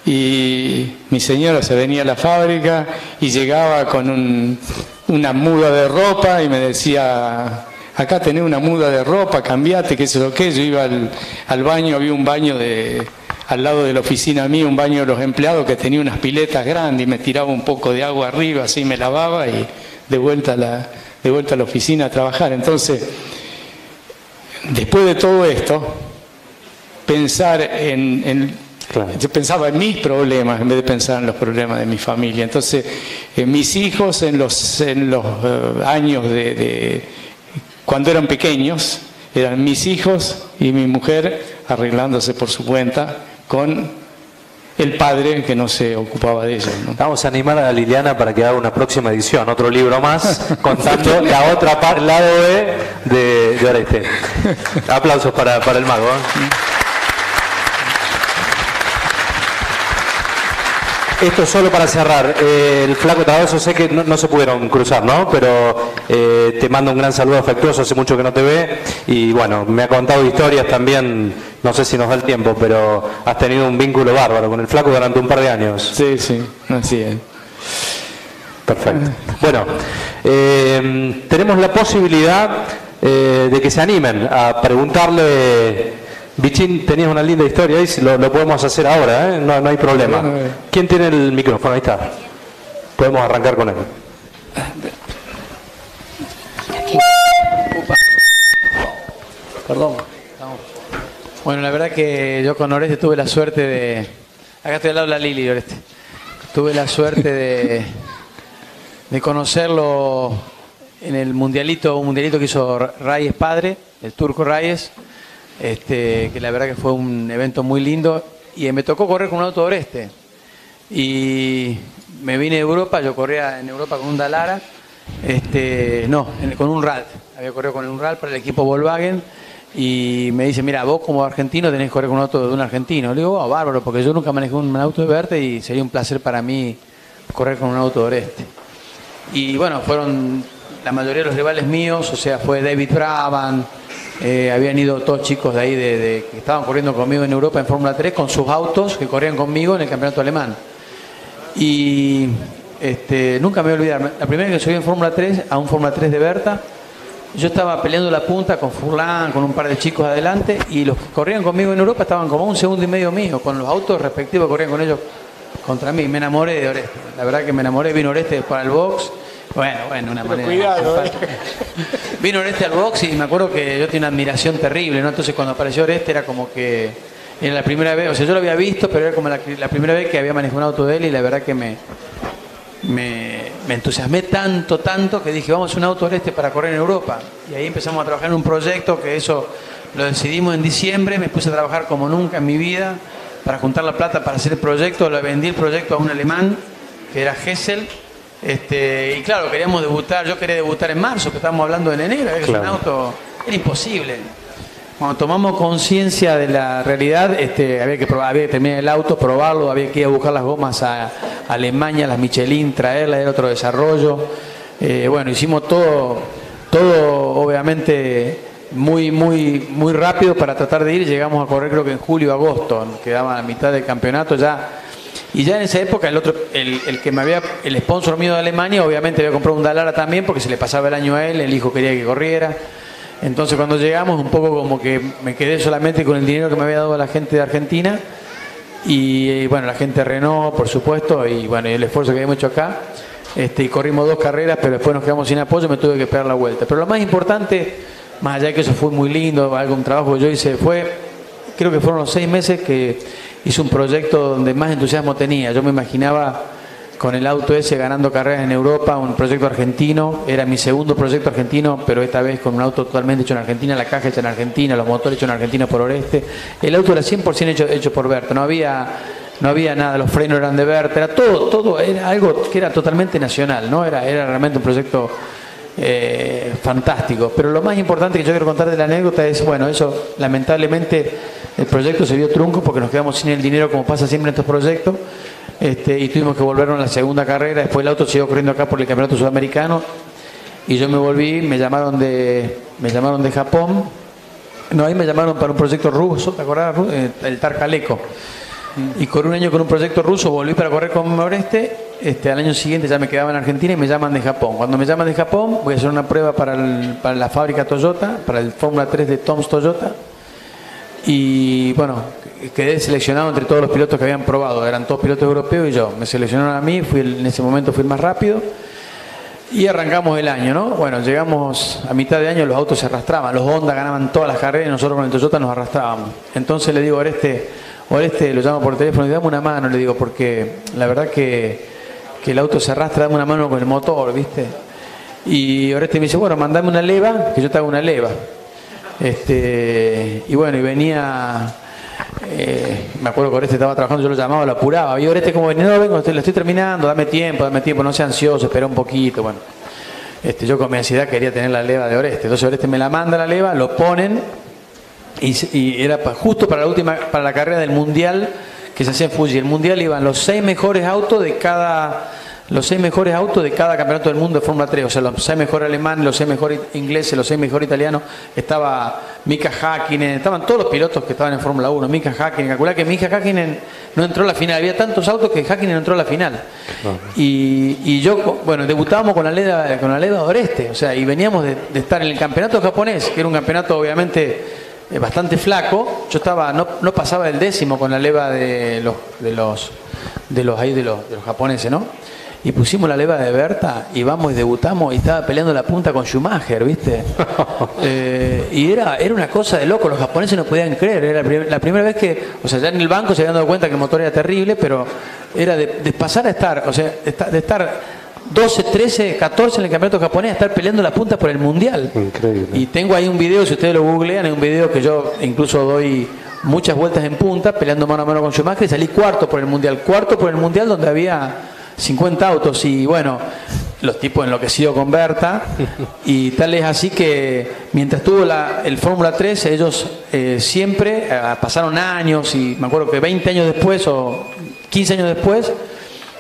Y mi señora se venía a la fábrica y llegaba con una muda de ropa y me decía: acá tenés una muda de ropa, cambiate, qué sé yo qué. Yo iba al baño, había un baño al lado de la oficina mía, un baño de los empleados que tenía unas piletas grandes, y me tiraba un poco de agua arriba, así me lavaba y de vuelta a la oficina a trabajar. Entonces, después de todo esto, pensar yo pensaba en mis problemas en vez de pensar en los problemas de mi familia. Entonces, mis hijos en los años cuando eran pequeños, eran mis hijos y mi mujer arreglándose por su cuenta con el padre que no se ocupaba de ellos, ¿no? Vamos a animar a Liliana para que haga una próxima edición, otro libro más, contando la otra lado de Oreste. Aplausos para el mago, ¿eh? Esto solo para cerrar. El flaco Traverso, sé que no se pudieron cruzar, ¿no? Pero te mando un gran saludo afectuoso, hace mucho que no te ve. Y bueno, me ha contado historias también, no sé si nos da el tiempo, pero has tenido un vínculo bárbaro con el flaco durante un par de años. Sí, así es. Perfecto. Bueno, tenemos la posibilidad de que se animen a preguntarle... Bichín, tenías una linda historia ahí, lo podemos hacer ahora, ¿eh? No hay problema. ¿Quién tiene el micrófono? Ahí está. Podemos arrancar con él. Perdón. Bueno, la verdad que yo con Oreste tuve la suerte de... Acá estoy al lado de la Lili, Oreste. Tuve la suerte de conocerlo en el mundialito, un mundialito que hizo Reyes padre, el turco Reyes. Que la verdad que fue un evento muy lindo y me tocó correr con un auto de Oreste y me vine de Europa. Yo corría en Europa con un Dallara, con un RAL, había corrido con un RAL para el equipo Volkswagen, y me dice: mira, vos como argentino tenés que correr con un auto de un argentino. Le digo: oh, bárbaro, porque yo nunca manejé un auto de Verte y sería un placer para mí correr con un auto de Oreste. Y bueno, fueron la mayoría de los rivales míos, o sea, fue David Brabham. Habían ido todos chicos de ahí que estaban corriendo conmigo en Europa en Fórmula 3 con sus autos que corrían conmigo en el campeonato alemán. Y nunca me voy a olvidar, la primera vez que subí en Fórmula 3 a un Fórmula 3 de Berta, yo estaba peleando la punta con Furlan, con un par de chicos adelante, y los que corrían conmigo en Europa estaban como 1,5 segundos mío, con los autos respectivos corrían con ellos contra mí. Me enamoré de Oreste, la verdad que me enamoré. Vino Oreste para el box. Bueno, una manera. Cuidado, Vino Oreste al box y me acuerdo que yo tenía una admiración terrible, ¿no? Entonces cuando apareció Oreste era como que era la primera vez, o sea, yo lo había visto, pero era como la primera vez que había manejado un auto de él, y la verdad que me entusiasmé tanto que dije: vamos a hacer un auto Oreste para correr en Europa. Y ahí empezamos a trabajar en un proyecto que eso lo decidimos en diciembre. Me puse a trabajar como nunca en mi vida para juntar la plata para hacer el proyecto. Le vendí el proyecto a un alemán que era Hessel. Y claro, queríamos debutar, yo quería debutar en marzo, que estábamos hablando en enero, claro. Un auto, era imposible. Cuando tomamos conciencia de la realidad, había que terminar el auto, probarlo, había que ir a buscar las gomas a Alemania, las Michelin, traerlas, era otro desarrollo. Hicimos todo obviamente muy rápido para tratar de ir. Llegamos a correr creo que en julio, agosto, quedaba a la mitad del campeonato ya. Y ya en esa época el sponsor mío de Alemania obviamente había comprado un Dallara también, porque se le pasaba el año a él, el hijo quería que corriera. Entonces cuando llegamos un poco como que me quedé solamente con el dinero que me había dado la gente de Argentina y bueno, la gente de Renault, por supuesto, y bueno, el esfuerzo que habíamos hecho acá. Y corrimos 2 carreras, pero después nos quedamos sin apoyo, me tuve que pegar la vuelta. Pero lo más importante, más allá de que eso fue muy lindo, algún trabajo que yo hice, fue creo que fueron los 6 meses que hice un proyecto donde más entusiasmo tenía. Yo me imaginaba con el auto ese ganando carreras en Europa, un proyecto argentino. Era mi segundo proyecto argentino, pero esta vez con un auto totalmente hecho en Argentina, la caja hecha en Argentina, los motores hechos en Argentina por Oreste. El auto era 100% hecho por Berta, no había nada, los frenos eran de Berta, era todo era algo que era totalmente nacional, ¿no? Era realmente un proyecto fantástico. Pero lo más importante que yo quiero contar de la anécdota es, bueno, eso lamentablemente el proyecto se vio trunco porque nos quedamos sin el dinero, como pasa siempre en estos proyectos, y tuvimos que volvernos a la segunda carrera. Después el auto siguió corriendo acá por el campeonato sudamericano y yo me volví, me llamaron de Japón. No, ahí me llamaron para un proyecto ruso, ¿te acordás? El Tarcaleco. Y corrí un año con un proyecto ruso, volví para correr con Oreste. Al año siguiente ya me quedaba en Argentina y me llaman de Japón. Cuando me llaman de Japón, voy a hacer una prueba para la fábrica Toyota, para el Fórmula 3 de Tom's Toyota. Y bueno, quedé seleccionado entre todos los pilotos que habían probado. Eran todos pilotos europeos y yo. Me seleccionaron a mí, en ese momento fui el más rápido. Y arrancamos el año, ¿no? Bueno, llegamos a mitad de año, los autos se arrastraban. Los Honda ganaban todas las carreras y nosotros con el Toyota nos arrastrábamos. Entonces le digo a Oreste, lo llamo por teléfono y dame una mano, le digo, porque la verdad que el auto se arrastra, dame una mano con el motor, ¿viste? Y Oreste me dice, bueno, mandame una leva, que yo te hago una leva. Y bueno, y venía, me acuerdo que Oreste estaba trabajando, yo lo llamaba, lo apuraba, y Oreste como venía, no, vengo, lo estoy terminando, dame tiempo, no sea ansioso, espera un poquito. Bueno, yo con mi ansiedad quería tener la leva de Oreste, entonces Oreste me la manda la leva, lo ponen, y era justo para la carrera del Mundial que se hacía en Fuji. El Mundial iban los 6 mejores autos de cada campeonato del mundo de Fórmula 3, o sea, los 6 mejores alemanes, los 6 mejores ingleses, los 6 mejores italianos. Estaba Mika Häkkinen, estaban todos los pilotos que estaban en Fórmula 1. Mika Häkkinen, calculá que Mika Häkkinen no entró a la final, había tantos autos que Häkkinen no entró a la final. Y yo, bueno, debutábamos con la leva de Oreste, o sea, y veníamos de estar en el campeonato japonés, que era un campeonato obviamente bastante flaco. Yo no pasaba el 10º con la leva de los japoneses, ¿no? Y pusimos la leva de Berta y vamos y debutamos y estaba peleando la punta con Schumacher, ¿viste? Y era una cosa de loco, los japoneses no podían creer, era la primera vez que, o sea, ya en el banco se habían dado cuenta que el motor era terrible, pero era de pasar a estar, o sea, de estar 12, 13, 14 en el campeonato japonés, a estar peleando la punta por el mundial. Increíble. Y tengo ahí un video, si ustedes lo googlean, hay un video que yo incluso doy muchas vueltas en punta, peleando mano a mano con Schumacher, y salí cuarto por el mundial donde había 50 autos. Y bueno, los tipos enloquecidos con Berta, y tal es así que mientras tuvo el Fórmula 3, ellos siempre pasaron años, y me acuerdo que 20 años después o 15 años después,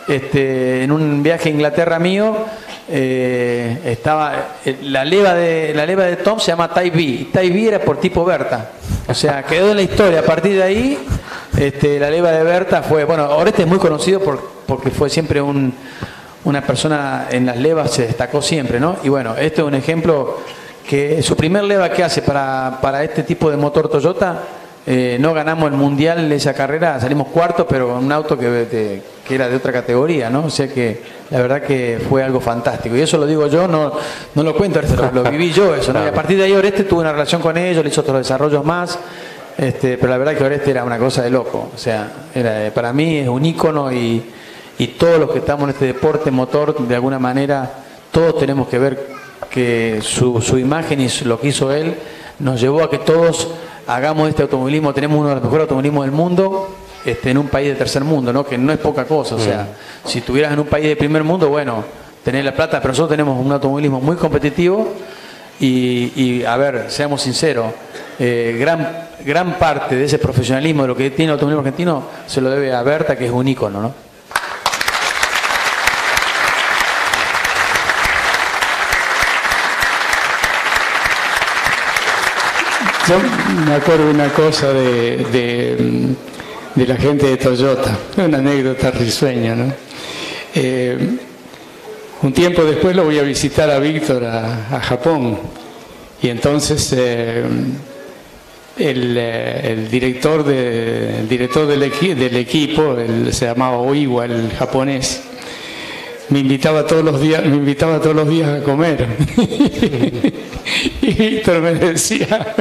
en un viaje a Inglaterra mío, estaba la leva de Tom, se llama Type B. Type B era por tipo Berta, o sea, quedó en la historia. A partir de ahí, la leva de Berta fue, bueno, Oreste es muy conocido porque fue siempre una persona en las levas, se destacó siempre, ¿no? Y bueno, este es un ejemplo que su primer leva que hace para este tipo de motor Toyota. No ganamos el mundial de esa carrera, salimos cuarto, pero con un auto que era de otra categoría, ¿no? O sea que la verdad que fue algo fantástico. Y eso lo digo yo, no lo cuento, lo viví yo eso, ¿no? Y a partir de ahí Oreste tuve una relación con ellos, le hizo otros desarrollos más, pero la verdad que Oreste era una cosa de loco. O sea, para mí es un ícono, y todos los que estamos en este deporte motor, de alguna manera, todos tenemos que ver que su imagen y lo que hizo él nos llevó a que todos hagamos este automovilismo. Tenemos uno de los mejores automovilismos del mundo, en un país de tercer mundo, ¿no? Que no es poca cosa. O sea, si estuvieras en un país de primer mundo, bueno, tenés la plata, pero nosotros tenemos un automovilismo muy competitivo y a ver, seamos sinceros, gran parte de ese profesionalismo de lo que tiene el automovilismo argentino se lo debe a Berta, que es un ícono, ¿no? Yo me acuerdo de una cosa de la gente de Toyota, una anécdota risueña, ¿no? Un tiempo después lo voy a visitar a Víctor a Japón, y entonces el director del equipo, se llamaba Oiwa, el japonés, me invitaba todos los días a comer. Y Víctor me decía,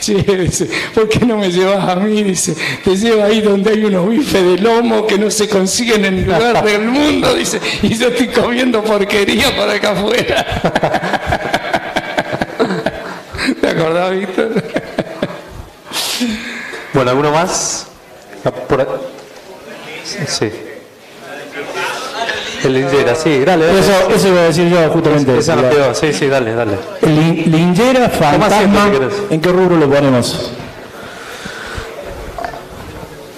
che, dice, ¿por qué no me llevas a mí? Dice, te llevo ahí donde hay unos bifes de lomo que no se consiguen en el lugar del mundo, dice, y yo estoy comiendo porquería para acá afuera. ¿Te acordás, Víctor? Bueno, ¿alguno más? Sí. El Lingera, sí, dale. Eso iba a decir yo justamente. Esa no quedó, sí, dale. El Lingera, fantasma, ¿en qué rubro lo ponemos?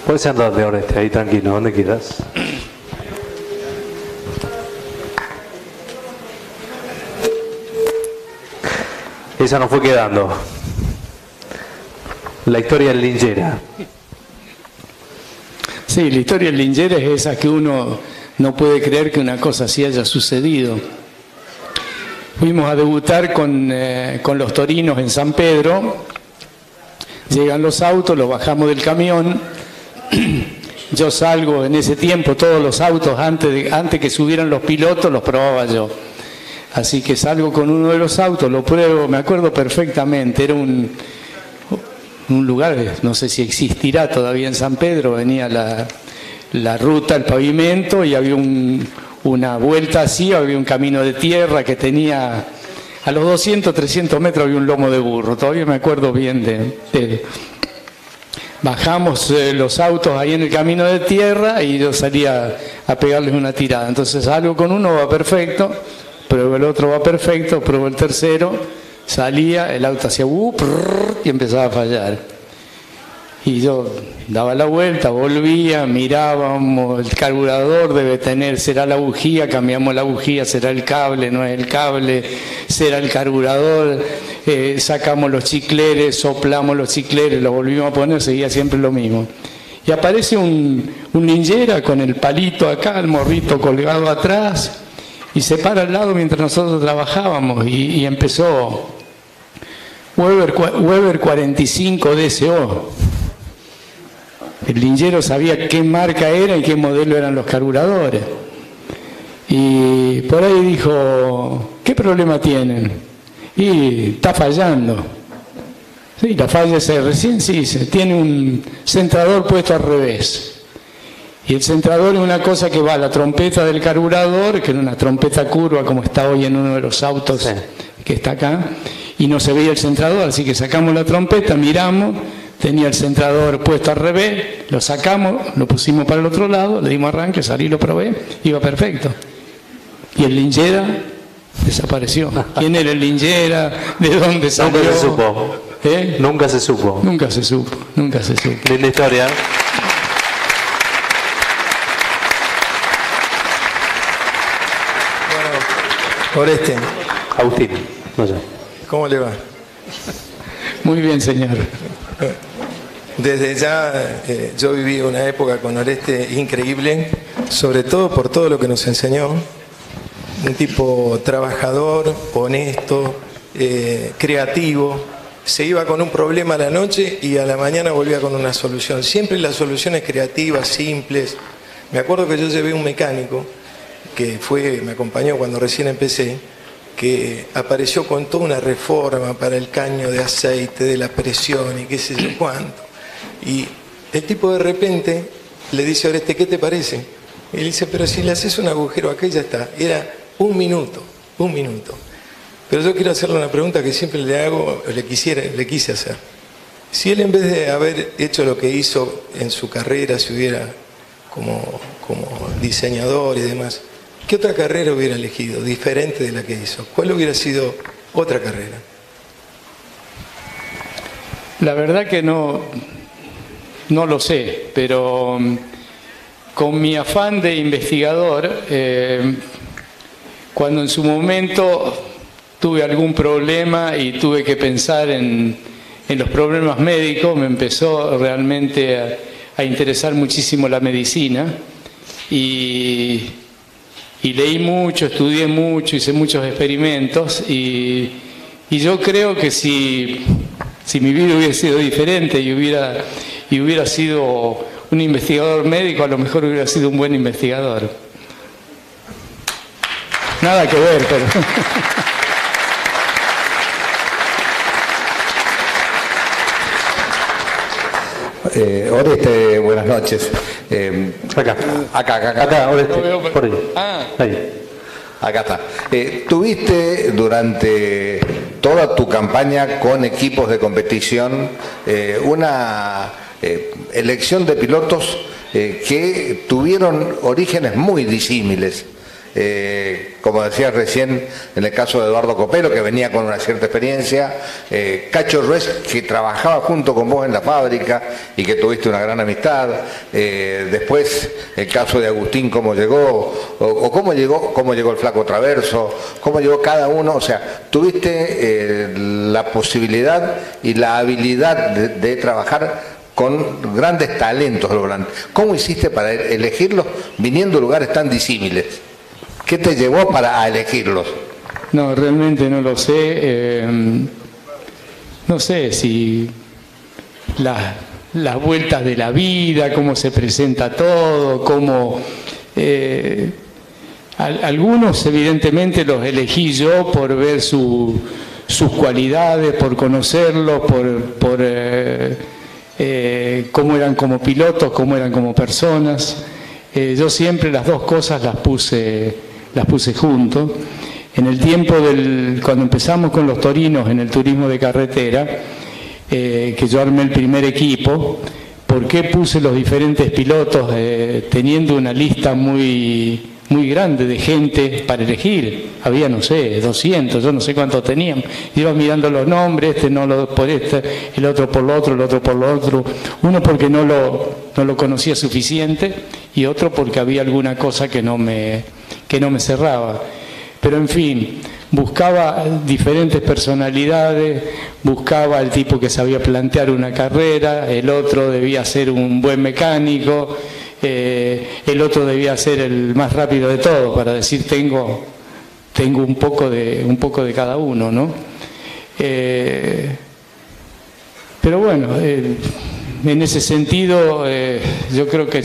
Puedes andar de Oreste, ahí tranquilo, donde quieras. Esa nos fue quedando. La historia del Lingera. Sí, la historia del Lingera es esa que uno no puede creer que una cosa así haya sucedido. Fuimos a debutar con los torinos en San Pedro. Llegan los autos, los bajamos del camión. Yo salgo en ese tiempo, todos los autos antes que subieran los pilotos los probaba yo. Así que salgo con uno de los autos, lo pruebo, me acuerdo perfectamente, era un lugar, no sé si existirá todavía en San Pedro, venía la ruta, el pavimento, y había una vuelta así, había un camino de tierra que tenía, a los 200, 300 metros había un lomo de burro, todavía me acuerdo bien bajamos los autos ahí en el camino de tierra y yo salía a pegarles una tirada, entonces salgo con uno, va perfecto, pruebo el otro, va perfecto, pruebo el tercero, salía, el auto hacía y empezaba a fallar. Y yo daba la vuelta, volvía, mirábamos, el carburador debe tener, será la bujía, cambiamos la bujía, será el cable, no es el cable, será el carburador, sacamos los chicleres, soplamos los chicleres, los volvimos a poner, seguía siempre lo mismo. Y aparece un Lingera con el palito acá, el morrito colgado atrás, y se para al lado mientras nosotros trabajábamos, y empezó Weber 45 DSO. El Lingero sabía qué marca era y qué modelo eran los carburadores. Y por ahí dijo, ¿qué problema tienen? Y está fallando. Sí, la falla recién sí, tiene un centrador puesto al revés. Y el centrador es una cosa que va a la trompeta del carburador, que era una trompeta curva como está hoy en uno de los autos que está acá, y no se veía el centrador, así que sacamos la trompeta, miramos, tenía el centrador puesto al revés, lo sacamos, lo pusimos para el otro lado, le dimos arranque, salí, lo probé, iba perfecto. Y el Lingera desapareció. ¿Quién era el Lingera? ¿De dónde salió? Nunca se supo. Nunca se supo. Nunca se supo, nunca se supo. Linda historia. Bueno, Oreste. Agustín, no sé. ¿Cómo le va? Muy bien, señor. Desde ya yo viví una época con Oreste increíble, sobre todo por todo lo que nos enseñó. Un tipo trabajador, honesto, creativo. Se iba con un problema a la noche y a la mañana volvía con una solución. Siempre las soluciones creativas, simples. Me acuerdo que yo llevé un mecánico que me acompañó cuando recién empecé, que apareció con toda una reforma para el caño de aceite, de la presión y qué sé yo cuánto. Y el tipo de repente le dice a Oreste, ¿qué te parece? Y le dice, pero si le haces un agujero acá y ya está. Era un minuto. Pero yo quiero hacerle una pregunta que siempre le hago, le quise hacer. Si él, en vez de haber hecho lo que hizo en su carrera, si hubiera como diseñador y demás, ¿qué otra carrera hubiera elegido, diferente de la que hizo? ¿Cuál hubiera sido otra carrera? La verdad que no lo sé, pero con mi afán de investigador, cuando en su momento tuve algún problema y tuve que pensar en los problemas médicos, me empezó realmente a interesar muchísimo la medicina y leí mucho, estudié mucho, hice muchos experimentos y yo creo que si mi vida hubiera sido diferente y hubiera sido un investigador médico, a lo mejor hubiera sido un buen investigador. Nada que ver, pero... Oreste, buenas noches. Acá, Oreste, por ahí. Ahí. Acá está. Tuviste durante toda tu campaña con equipos de competición una elección de pilotos que tuvieron orígenes muy disímiles. Como decías recién, en el caso de Eduardo Copelo, que venía con una cierta experiencia, Cacho Ruiz, que trabajaba junto con vos en la fábrica y que tuviste una gran amistad, después el caso de Agustín, cómo llegó, o cómo llegó el Flaco Traverso, cómo llegó cada uno, o sea, tuviste la posibilidad y la habilidad de trabajar con grandes talentos, Roland. ¿Cómo hiciste para elegirlos viniendo de lugares tan disímiles? ¿Qué te llevó para elegirlos? No, realmente no lo sé. No sé si las vueltas de la vida, cómo se presenta todo, cómo... algunos evidentemente los elegí yo por ver sus cualidades, por conocerlos, por cómo eran como pilotos, cómo eran como personas. Yo siempre las dos cosas las puse juntos. En el tiempo cuando empezamos con los torinos en el turismo de carretera, que yo armé el primer equipo, ¿por qué puse los diferentes pilotos teniendo una lista muy grande de gente para elegir? Había, no sé, 200, yo no sé cuántos teníamos. Iba mirando los nombres, por este, el otro por lo otro, el otro por lo otro. Uno porque no lo conocía suficiente y otro porque había alguna cosa que no me cerraba. Pero en fin, buscaba diferentes personalidades, buscaba el tipo que sabía plantear una carrera, el otro debía ser un buen mecánico, el otro debía ser el más rápido de todos, para decir tengo un poco de cada uno, ¿no? Pero bueno, en ese sentido yo creo que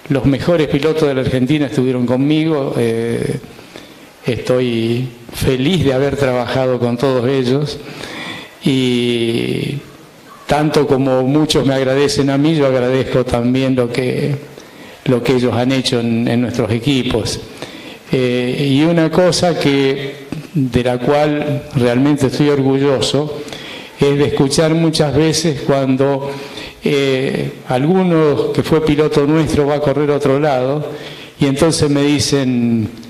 los mejores pilotos de la Argentina estuvieron conmigo. Estoy feliz de haber trabajado con todos ellos y tanto como muchos me agradecen a mí, yo agradezco también lo que ellos han hecho en nuestros equipos. Y una cosa de la cual realmente estoy orgulloso es de escuchar muchas veces cuando alguno que fue piloto nuestro va a correr a otro lado y entonces me dicen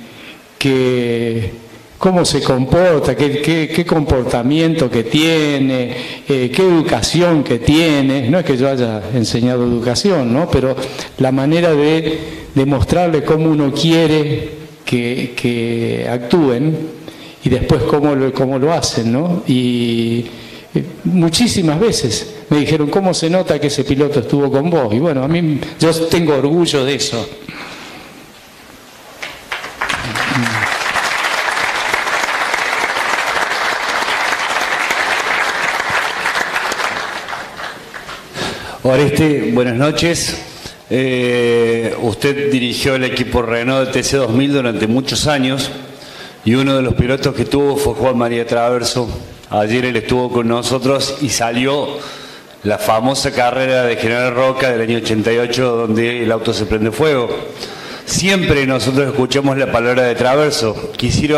que cómo se comporta, qué comportamiento que tiene, qué educación que tiene. No es que yo haya enseñado educación, ¿no? Pero la manera de mostrarle cómo uno quiere que actúen y después cómo lo hacen, ¿no? Y muchísimas veces me dijeron, ¿cómo se nota que ese piloto estuvo con vos? Y bueno, yo tengo orgullo de eso. Oreste, buenas noches. Usted dirigió el equipo Renault de TC2000 durante muchos años y uno de los pilotos que tuvo fue Juan María Traverso. Ayer él estuvo con nosotros y salió la famosa carrera de General Roca del año 88 donde el auto se prende fuego. Siempre nosotros escuchamos la palabra de Traverso. Quisiera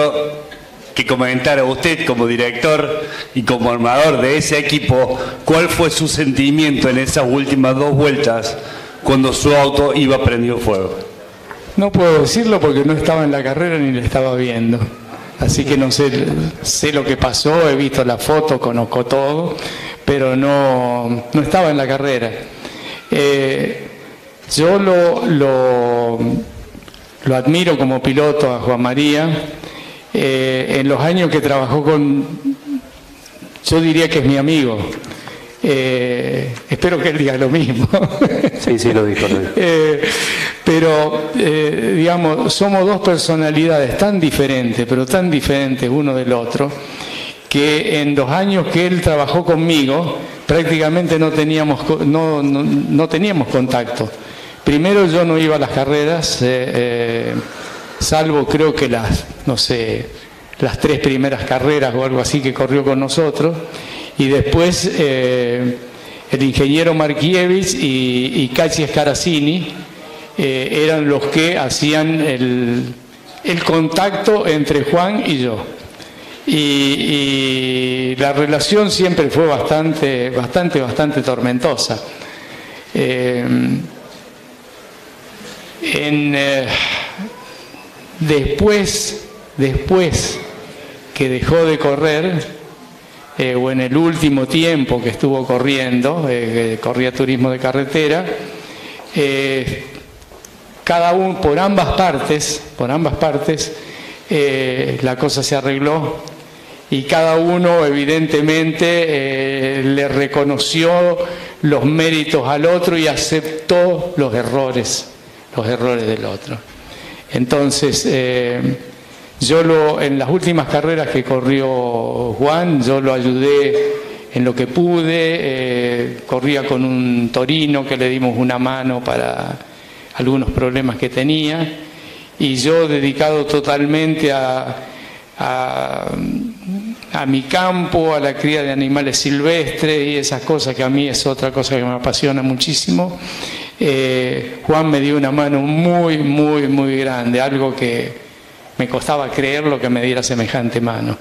que comentara usted como director y como armador de ese equipo, ¿cuál fue su sentimiento en esas últimas dos vueltas cuando su auto iba prendido fuego? No puedo decirlo porque no estaba en la carrera ni la estaba viendo. Así que no sé lo que pasó, he visto la foto, conozco todo, pero no estaba en la carrera. Yo lo admiro como piloto a Juan María. En los años que trabajó yo diría que es mi amigo. Espero que él diga lo mismo. Sí, lo dijo. Pero, digamos, somos dos personalidades tan diferentes, pero tan diferentes uno del otro, que en los años que él trabajó conmigo, prácticamente no teníamos contacto. Primero yo no iba a las carreras, salvo creo que las 3 primeras carreras o algo así que corrió con nosotros, y después el ingeniero Markiewicz y Cachi Scaracini eran los que hacían el contacto entre Juan y yo. Y la relación siempre fue bastante tormentosa. Después que dejó de correr, o en el último tiempo que estuvo corriendo, corría turismo de carretera, cada uno, por ambas partes, la cosa se arregló y cada uno evidentemente le reconoció los méritos al otro y aceptó los errores del otro. Entonces, yo en las últimas carreras que corrió Juan, yo lo ayudé en lo que pude, corría con un Torino que le dimos una mano para algunos problemas que tenía, y yo dedicado totalmente a mi campo, a la cría de animales silvestres y esas cosas que a mí es otra cosa que me apasiona muchísimo. Juan me dio una mano muy, muy, muy grande, algo que me costaba creerlo que me diera semejante mano.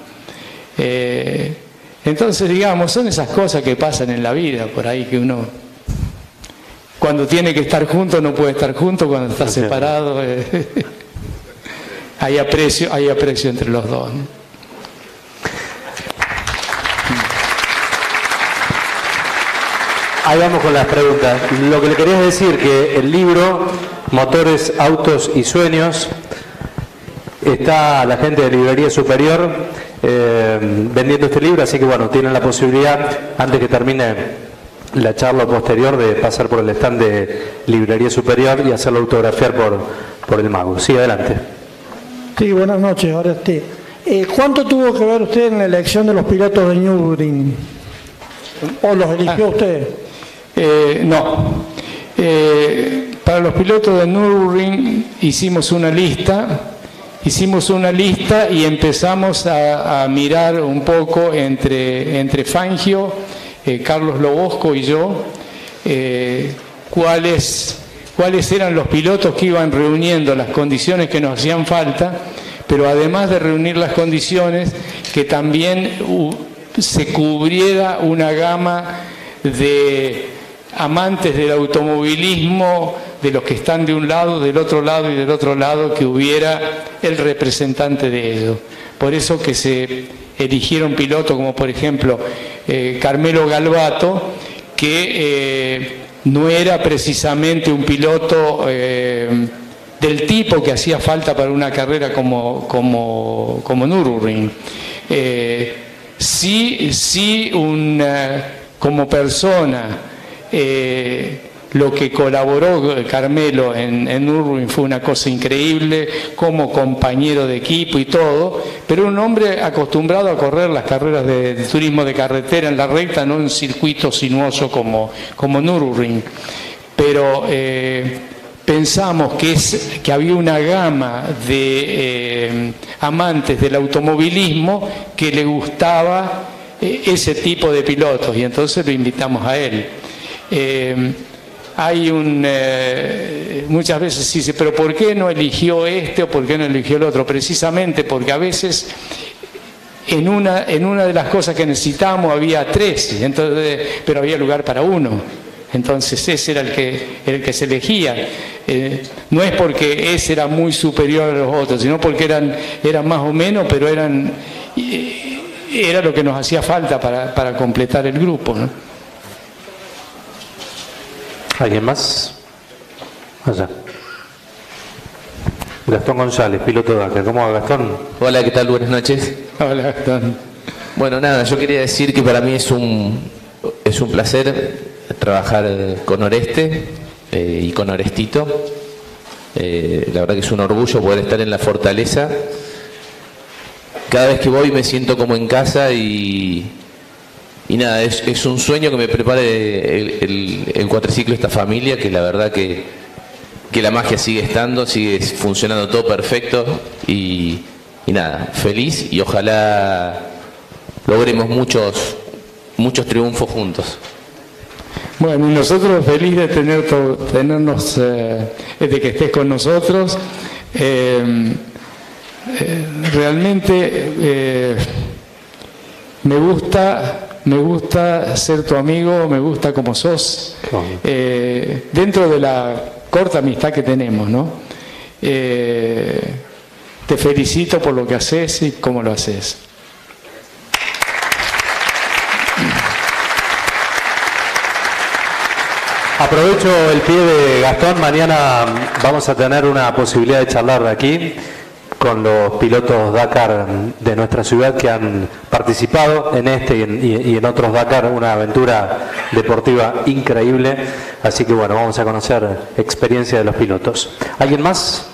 Entonces, digamos, son esas cosas que pasan en la vida, por ahí que uno, cuando tiene que estar junto, no puede estar junto, cuando está separado, hay aprecio entre los dos, ¿no? Ahí vamos con las preguntas. Lo que le quería decir que el libro Motores, Autos y Sueños, está la gente de Librería Superior vendiendo este libro, así que bueno, tienen la posibilidad, antes que termine la charla posterior, de pasar por el stand de Librería Superior y hacerlo autografiar por el mago. Sí, adelante. Sí, buenas noches, Oreste. ¿Cuánto tuvo que ver usted en la elección de los pilotos de Nürburgring? ¿O los eligió usted? No. Para los pilotos de Nürburgring hicimos una lista y empezamos a mirar un poco entre Fangio, Carlos Lobosco y yo, cuáles eran los pilotos que iban reuniendo las condiciones que nos hacían falta, pero además de reunir las condiciones, que también se cubriera una gama de amantes del automovilismo, de los que están de un lado, del otro lado y del otro lado, que hubiera el representante de ellos. Por eso que se eligieron pilotos como por ejemplo Carmelo Galvato, que no era precisamente un piloto del tipo que hacía falta para una carrera como Nürburgring. Sí, como persona, lo que colaboró Carmelo en Nürburgring fue una cosa increíble, como compañero de equipo y todo, pero un hombre acostumbrado a correr las carreras de turismo de carretera en la recta, no en circuito sinuoso como Nürburgring. Pero pensamos que había una gama de amantes del automovilismo que le gustaba ese tipo de pilotos, y entonces lo invitamos a él. Hay muchas veces se dice, pero ¿por qué no eligió este o por qué no eligió el otro? Precisamente porque a veces en una de las cosas que necesitábamos había tres, entonces, pero había lugar para uno. Entonces ese era el que se elegía. No es porque ese era muy superior a los otros, sino porque eran más o menos, pero era lo que nos hacía falta para completar el grupo, ¿no? ¿Alguien más? Allá. Gastón González, piloto de Dakar. ¿Cómo va, Gastón? Hola, ¿qué tal? Buenas noches. Hola, Gastón. Bueno, nada, yo quería decir que para mí es un placer trabajar con Oreste y con Orestito. La verdad que es un orgullo poder estar en la Fortaleza. Cada vez que voy me siento como en casa y nada, es un sueño que me prepare el cuatriciclo esta familia, que la verdad que la magia sigue estando, sigue funcionando todo perfecto y nada, feliz, y ojalá logremos muchos triunfos juntos. Bueno, y nosotros felices de tenernos, de que estés con nosotros. Realmente me gusta ser tu amigo, me gusta como sos, dentro de la corta amistad que tenemos, ¿no? Te felicito por lo que haces y cómo lo haces. Aprovecho el pie de Gastón. Mañana vamos a tener una posibilidad de charlar de aquí con los pilotos Dakar de nuestra ciudad que han participado en este y en otros Dakar, una aventura deportiva increíble. Así que bueno, vamos a conocer experiencia de los pilotos. ¿Alguien más?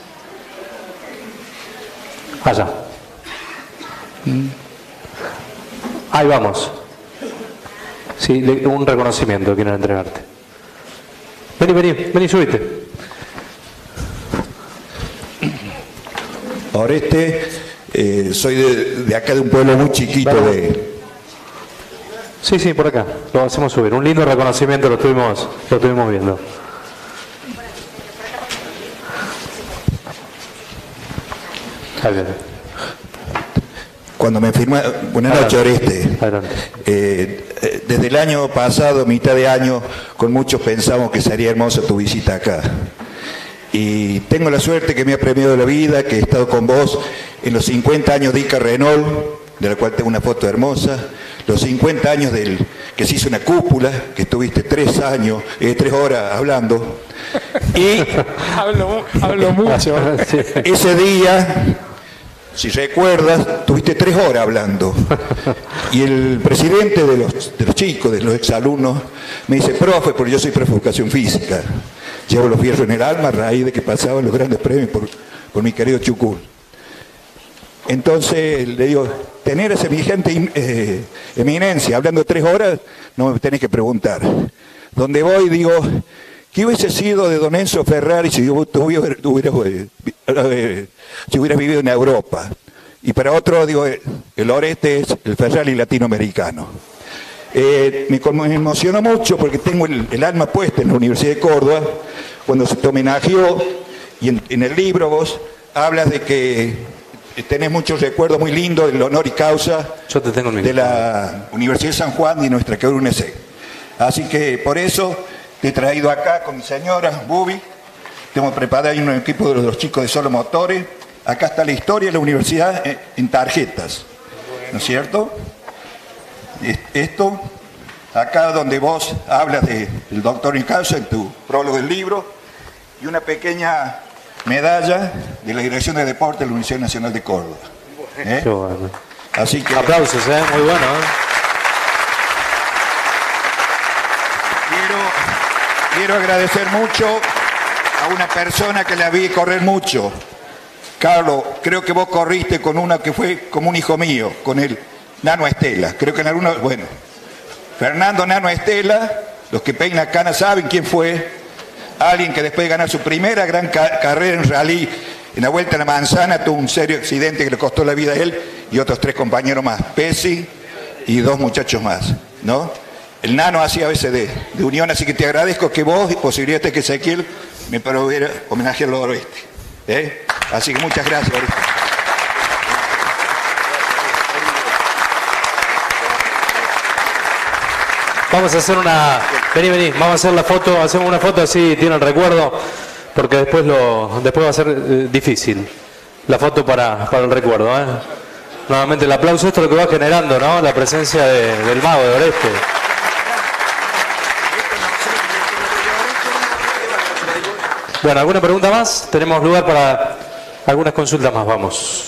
Allá. Ahí vamos. Sí, un reconocimiento quieren entregarte. Vení, subite. Oreste, soy de acá, de un pueblo muy chiquito de... Sí, por acá, lo hacemos subir. Un lindo reconocimiento, lo estuvimos viendo. Ahí viene. Cuando me firmé... Buenas noches, Oreste. Desde el año pasado, mitad de año, con muchos pensamos que sería hermosa tu visita acá. Y tengo la suerte que me ha premiado la vida, que he estado con vos en los 50 años de Ica Renault, de la cual tengo una foto hermosa, los 50 años que se hizo una cúpula, que estuviste 3 horas hablando. Y hablo mucho. Ese día, si recuerdas, tuviste 3 horas hablando. Y el presidente de los chicos, de los exalumnos, me dice, profe, porque yo soy profe de educación física. Llevo los fierros en el alma a raíz de que pasaban los grandes premios por mi querido Chucul. Entonces le digo, tener esa vigente eminencia, hablando 3 horas, no me tenés que preguntar. Donde voy digo, ¿qué hubiese sido de don Enzo Ferrari si hubieras vivido en Europa? Y para otro digo, el Oreste es el Ferrari latinoamericano. Me emocionó mucho porque tengo el alma puesta en la Universidad de Córdoba, cuando se te homenajeó, y en el libro vos hablas de que tenés muchos recuerdos muy lindos del honor y causa de la Universidad de San Juan y nuestra UNESEC. Así que por eso te he traído acá con mi señora, Bubi. Tengo preparado ahí un equipo de los chicos de Solo Motores. Acá está la historia de la universidad en tarjetas, ¿no es cierto? Esto, acá donde vos hablas del doctor en causa en tu prólogo del libro, y una pequeña medalla de la Dirección de Deporte de la Universidad Nacional de Córdoba. Qué bueno. Así que aplausos, muy bueno. Quiero agradecer mucho a una persona que la vi correr mucho. Carlos, creo que vos corriste con una que fue como un hijo mío, con el Nano Estela. Creo que en algunos, bueno, Fernando Nano Estela, los que peinan canas saben quién fue. Alguien que después de ganar su primera gran carrera en rally, en la Vuelta a la Manzana, tuvo un serio accidente que le costó la vida a él y otros 3 compañeros más, Pesi y 2 muchachos más, ¿no? El Nano hacía a veces de unión, así que te agradezco que vos, y posibilidades que Ezequiel, me proveera homenaje al Oeste. Así que muchas gracias, Oreste. Vamos a hacer vení, vamos a hacer la foto, hacemos una foto así, tiene el recuerdo, porque después va a ser difícil. La foto para el recuerdo, Nuevamente el aplauso, esto es lo que va generando, ¿no? La presencia del mago de Oreste. Bueno, ¿alguna pregunta más? Tenemos lugar para algunas consultas más, vamos.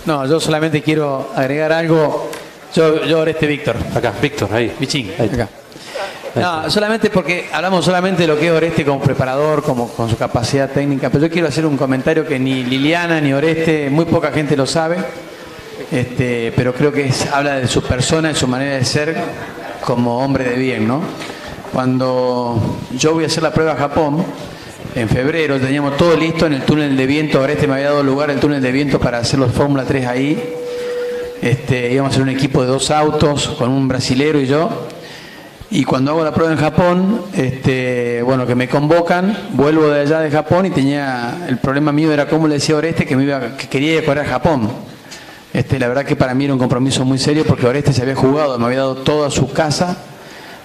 No, yo solamente quiero agregar algo. Yo Oreste Víctor. Acá, Víctor, ahí. Bichín, acá. No, solamente porque hablamos solamente de lo que es Oreste como preparador, con su capacidad técnica, pero yo quiero hacer un comentario que ni Liliana ni Oreste, muy poca gente lo sabe, pero creo que habla de su persona y su manera de ser como hombre de bien, ¿no? Cuando yo voy a hacer la prueba a Japón, en febrero, teníamos todo listo en el túnel de viento. Oreste me había dado lugar el túnel de viento para hacer los Fórmula 3 ahí. íbamos a hacer un equipo de 2 autos con un brasilero y yo. Y cuando hago la prueba en Japón, bueno, que me convocan, vuelvo de allá de Japón y tenía, el problema mío era cómo le decía a Oreste que quería ir a correr a Japón. La verdad que para mí era un compromiso muy serio porque Oreste se había jugado, me había dado toda su casa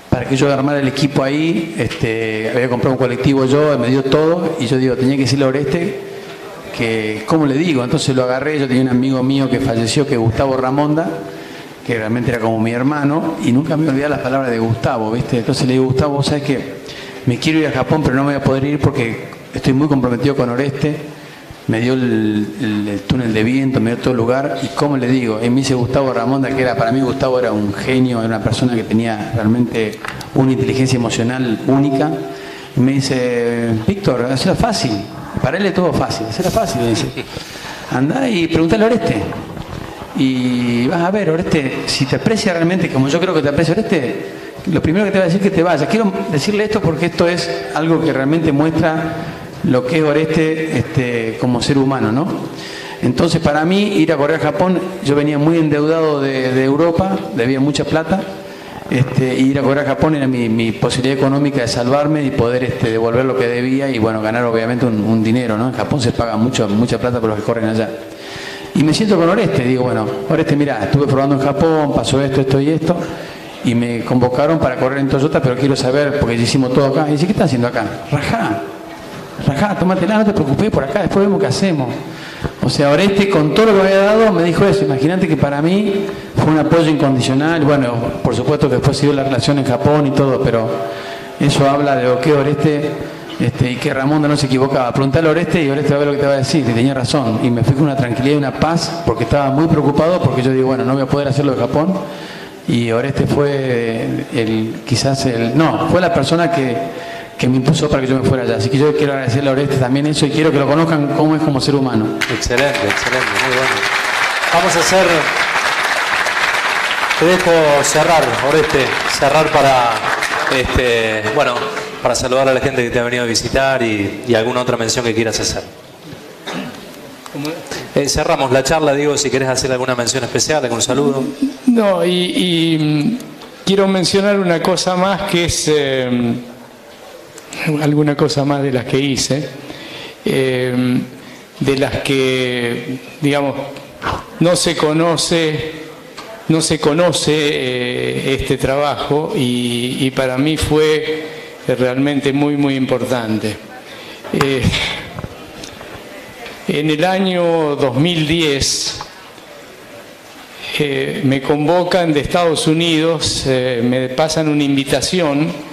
para que yo armara el equipo ahí, había comprado un colectivo yo, me dio todo y yo digo, tenía que decirle a Oreste que, ¿cómo le digo? Entonces lo agarré, yo tenía un amigo mío que falleció, que es Gustavo Ramonda, que realmente era como mi hermano, y nunca me olvidé las palabras de Gustavo, ¿viste? Entonces le digo, Gustavo, vos sabés que me quiero ir a Japón, pero no me voy a poder ir porque estoy muy comprometido con Oreste, me dio el túnel de viento, me dio todo el lugar, y ¿cómo le digo? Y me dice Gustavo Ramonda, que era, para mí Gustavo era un genio, era una persona que tenía realmente una inteligencia emocional única, y me dice, Víctor, hacelo fácil, para él es todo fácil, hacelo fácil, me dice, andá y preguntale a Oreste, y vas a ver, Oreste, si te aprecia realmente como yo creo que te aprecia Oreste, lo primero que te va a decir es que te vayas. Quiero decirle esto porque esto es algo que realmente muestra lo que es Oreste como ser humano, ¿no? Entonces, para mí, ir a correr a Japón, yo venía muy endeudado de Europa, debía mucha plata, ir a correr a Japón era mi posibilidad económica de salvarme y poder devolver lo que debía y, bueno, ganar obviamente un dinero, ¿no? En Japón se paga mucha plata por los que corren allá. Y me siento con Oreste, digo, bueno, Oreste, mira, estuve probando en Japón, pasó esto y esto, y me convocaron para correr en Toyota, pero quiero saber, porque ya hicimos todo acá. Y dice, ¿qué estás haciendo acá? Rajá, tómatela, no te preocupes, por acá, después vemos qué hacemos. O sea, Oreste, con todo lo que me había dado, me dijo eso. Imagínate que para mí fue un apoyo incondicional. Bueno, por supuesto que después siguió la relación en Japón y todo, pero eso habla de lo que Oreste... y que Ramonda no se equivocaba. Preguntale a Oreste y Oreste va a ver lo que te va a decir, y tenía razón. Y me fui con una tranquilidad y una paz porque estaba muy preocupado, porque yo digo, bueno, no voy a poder hacerlo de Japón. Y Oreste fue fue la persona que me impuso para que yo me fuera allá. Así que yo quiero agradecerle a Oreste también eso y quiero que lo conozcan cómo es como ser humano. Excelente, muy bueno. Vamos a hacer... Te dejo cerrar, Oreste, para... para saludar a la gente que te ha venido a visitar y alguna otra mención que quieras hacer. Cerramos la charla, digo, si querés hacer alguna mención especial, algún saludo. No, y quiero mencionar una cosa más que es alguna cosa más de las que hice, de las que, digamos, no se conoce este trabajo y para mí fue realmente muy importante. En el año 2010 me convocan de Estados Unidos, me pasan una invitación,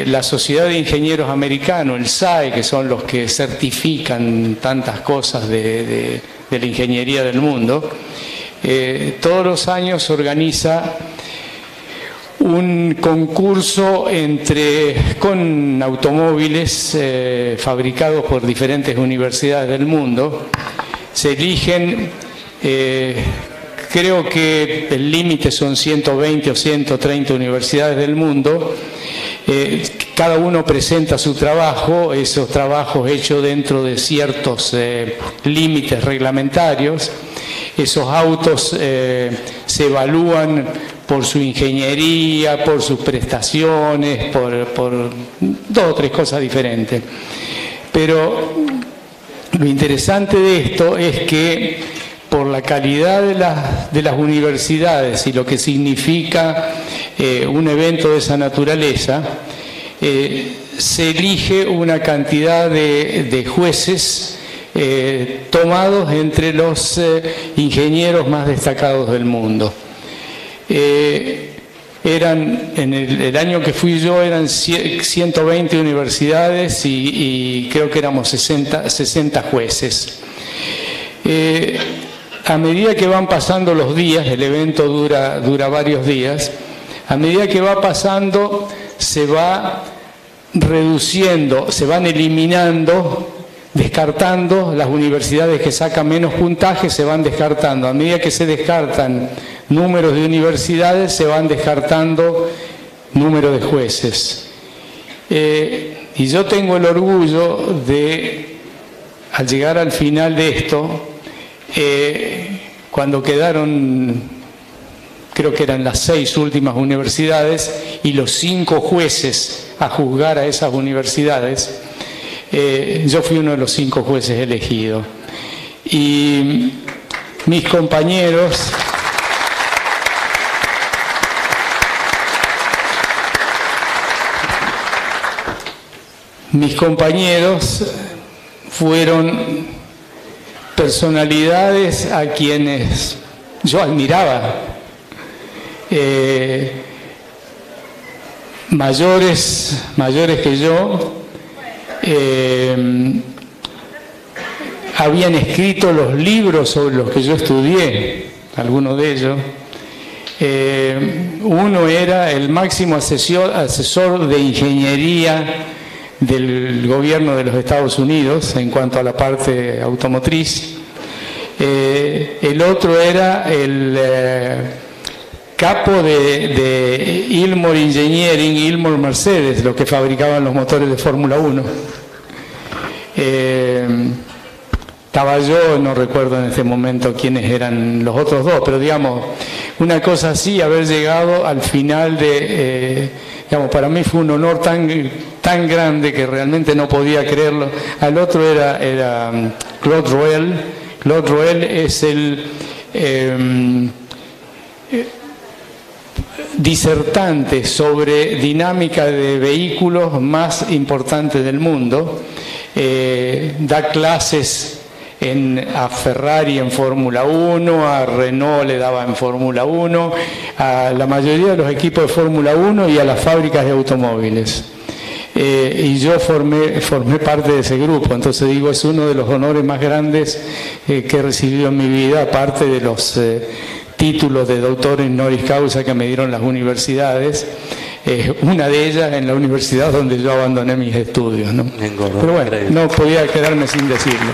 la Sociedad de Ingenieros Americanos, el SAE, que son los que certifican tantas cosas de la ingeniería del mundo, todos los años organiza un concurso con automóviles fabricados por diferentes universidades del mundo. Se eligen, creo que el límite son 120 o 130 universidades del mundo. Cada uno presenta su trabajo, esos trabajos hechos dentro de ciertos límites reglamentarios. Esos autos se evalúan por su ingeniería, por sus prestaciones, por 2 o 3 cosas diferentes. Pero lo interesante de esto es que por la calidad de las universidades y lo que significa un evento de esa naturaleza, se elige una cantidad de jueces tomados entre los ingenieros más destacados del mundo. En el año que fui yo eran 120 universidades y creo que éramos 60 jueces. A medida que van pasando los días, el evento dura varios días, a medida que va pasando se va reduciendo, se van eliminando, descartando las universidades que sacan menos puntaje, se van descartando. A medida que se descartan números de universidades, se van descartando número de jueces. Y yo tengo el orgullo de, al llegar al final de esto, cuando quedaron, creo que eran las 6 últimas universidades y los 5 jueces a juzgar a esas universidades, yo fui uno de los 5 jueces elegidos. Y mis compañeros fueron personalidades a quienes yo admiraba, mayores que yo, habían escrito los libros sobre los que yo estudié, algunos de ellos. Uno era el máximo asesor de ingeniería del gobierno de los Estados Unidos en cuanto a la parte automotriz. El otro era el capo de Ilmor Engineering, Ilmor Mercedes, los que fabricaban los motores de Fórmula 1. Estaba yo, no recuerdo en este momento quiénes eran los otros dos, pero digamos, una cosa así, haber llegado al final de, digamos, para mí fue un honor tan grande que realmente no podía creerlo. Al otro era Claude Roel. Claude Roel es el disertante sobre dinámica de vehículos más importante del mundo. Da clases a Ferrari en Fórmula 1, a Renault le daba en Fórmula 1, a la mayoría de los equipos de Fórmula 1 y a las fábricas de automóviles. Y yo formé parte de ese grupo, entonces digo, es uno de los honores más grandes que he recibido en mi vida, aparte de los títulos de doctor honoris causa que me dieron las universidades, una de ellas en la universidad donde yo abandoné mis estudios, ¿no? Pero bueno, no podía quedarme sin decirlo.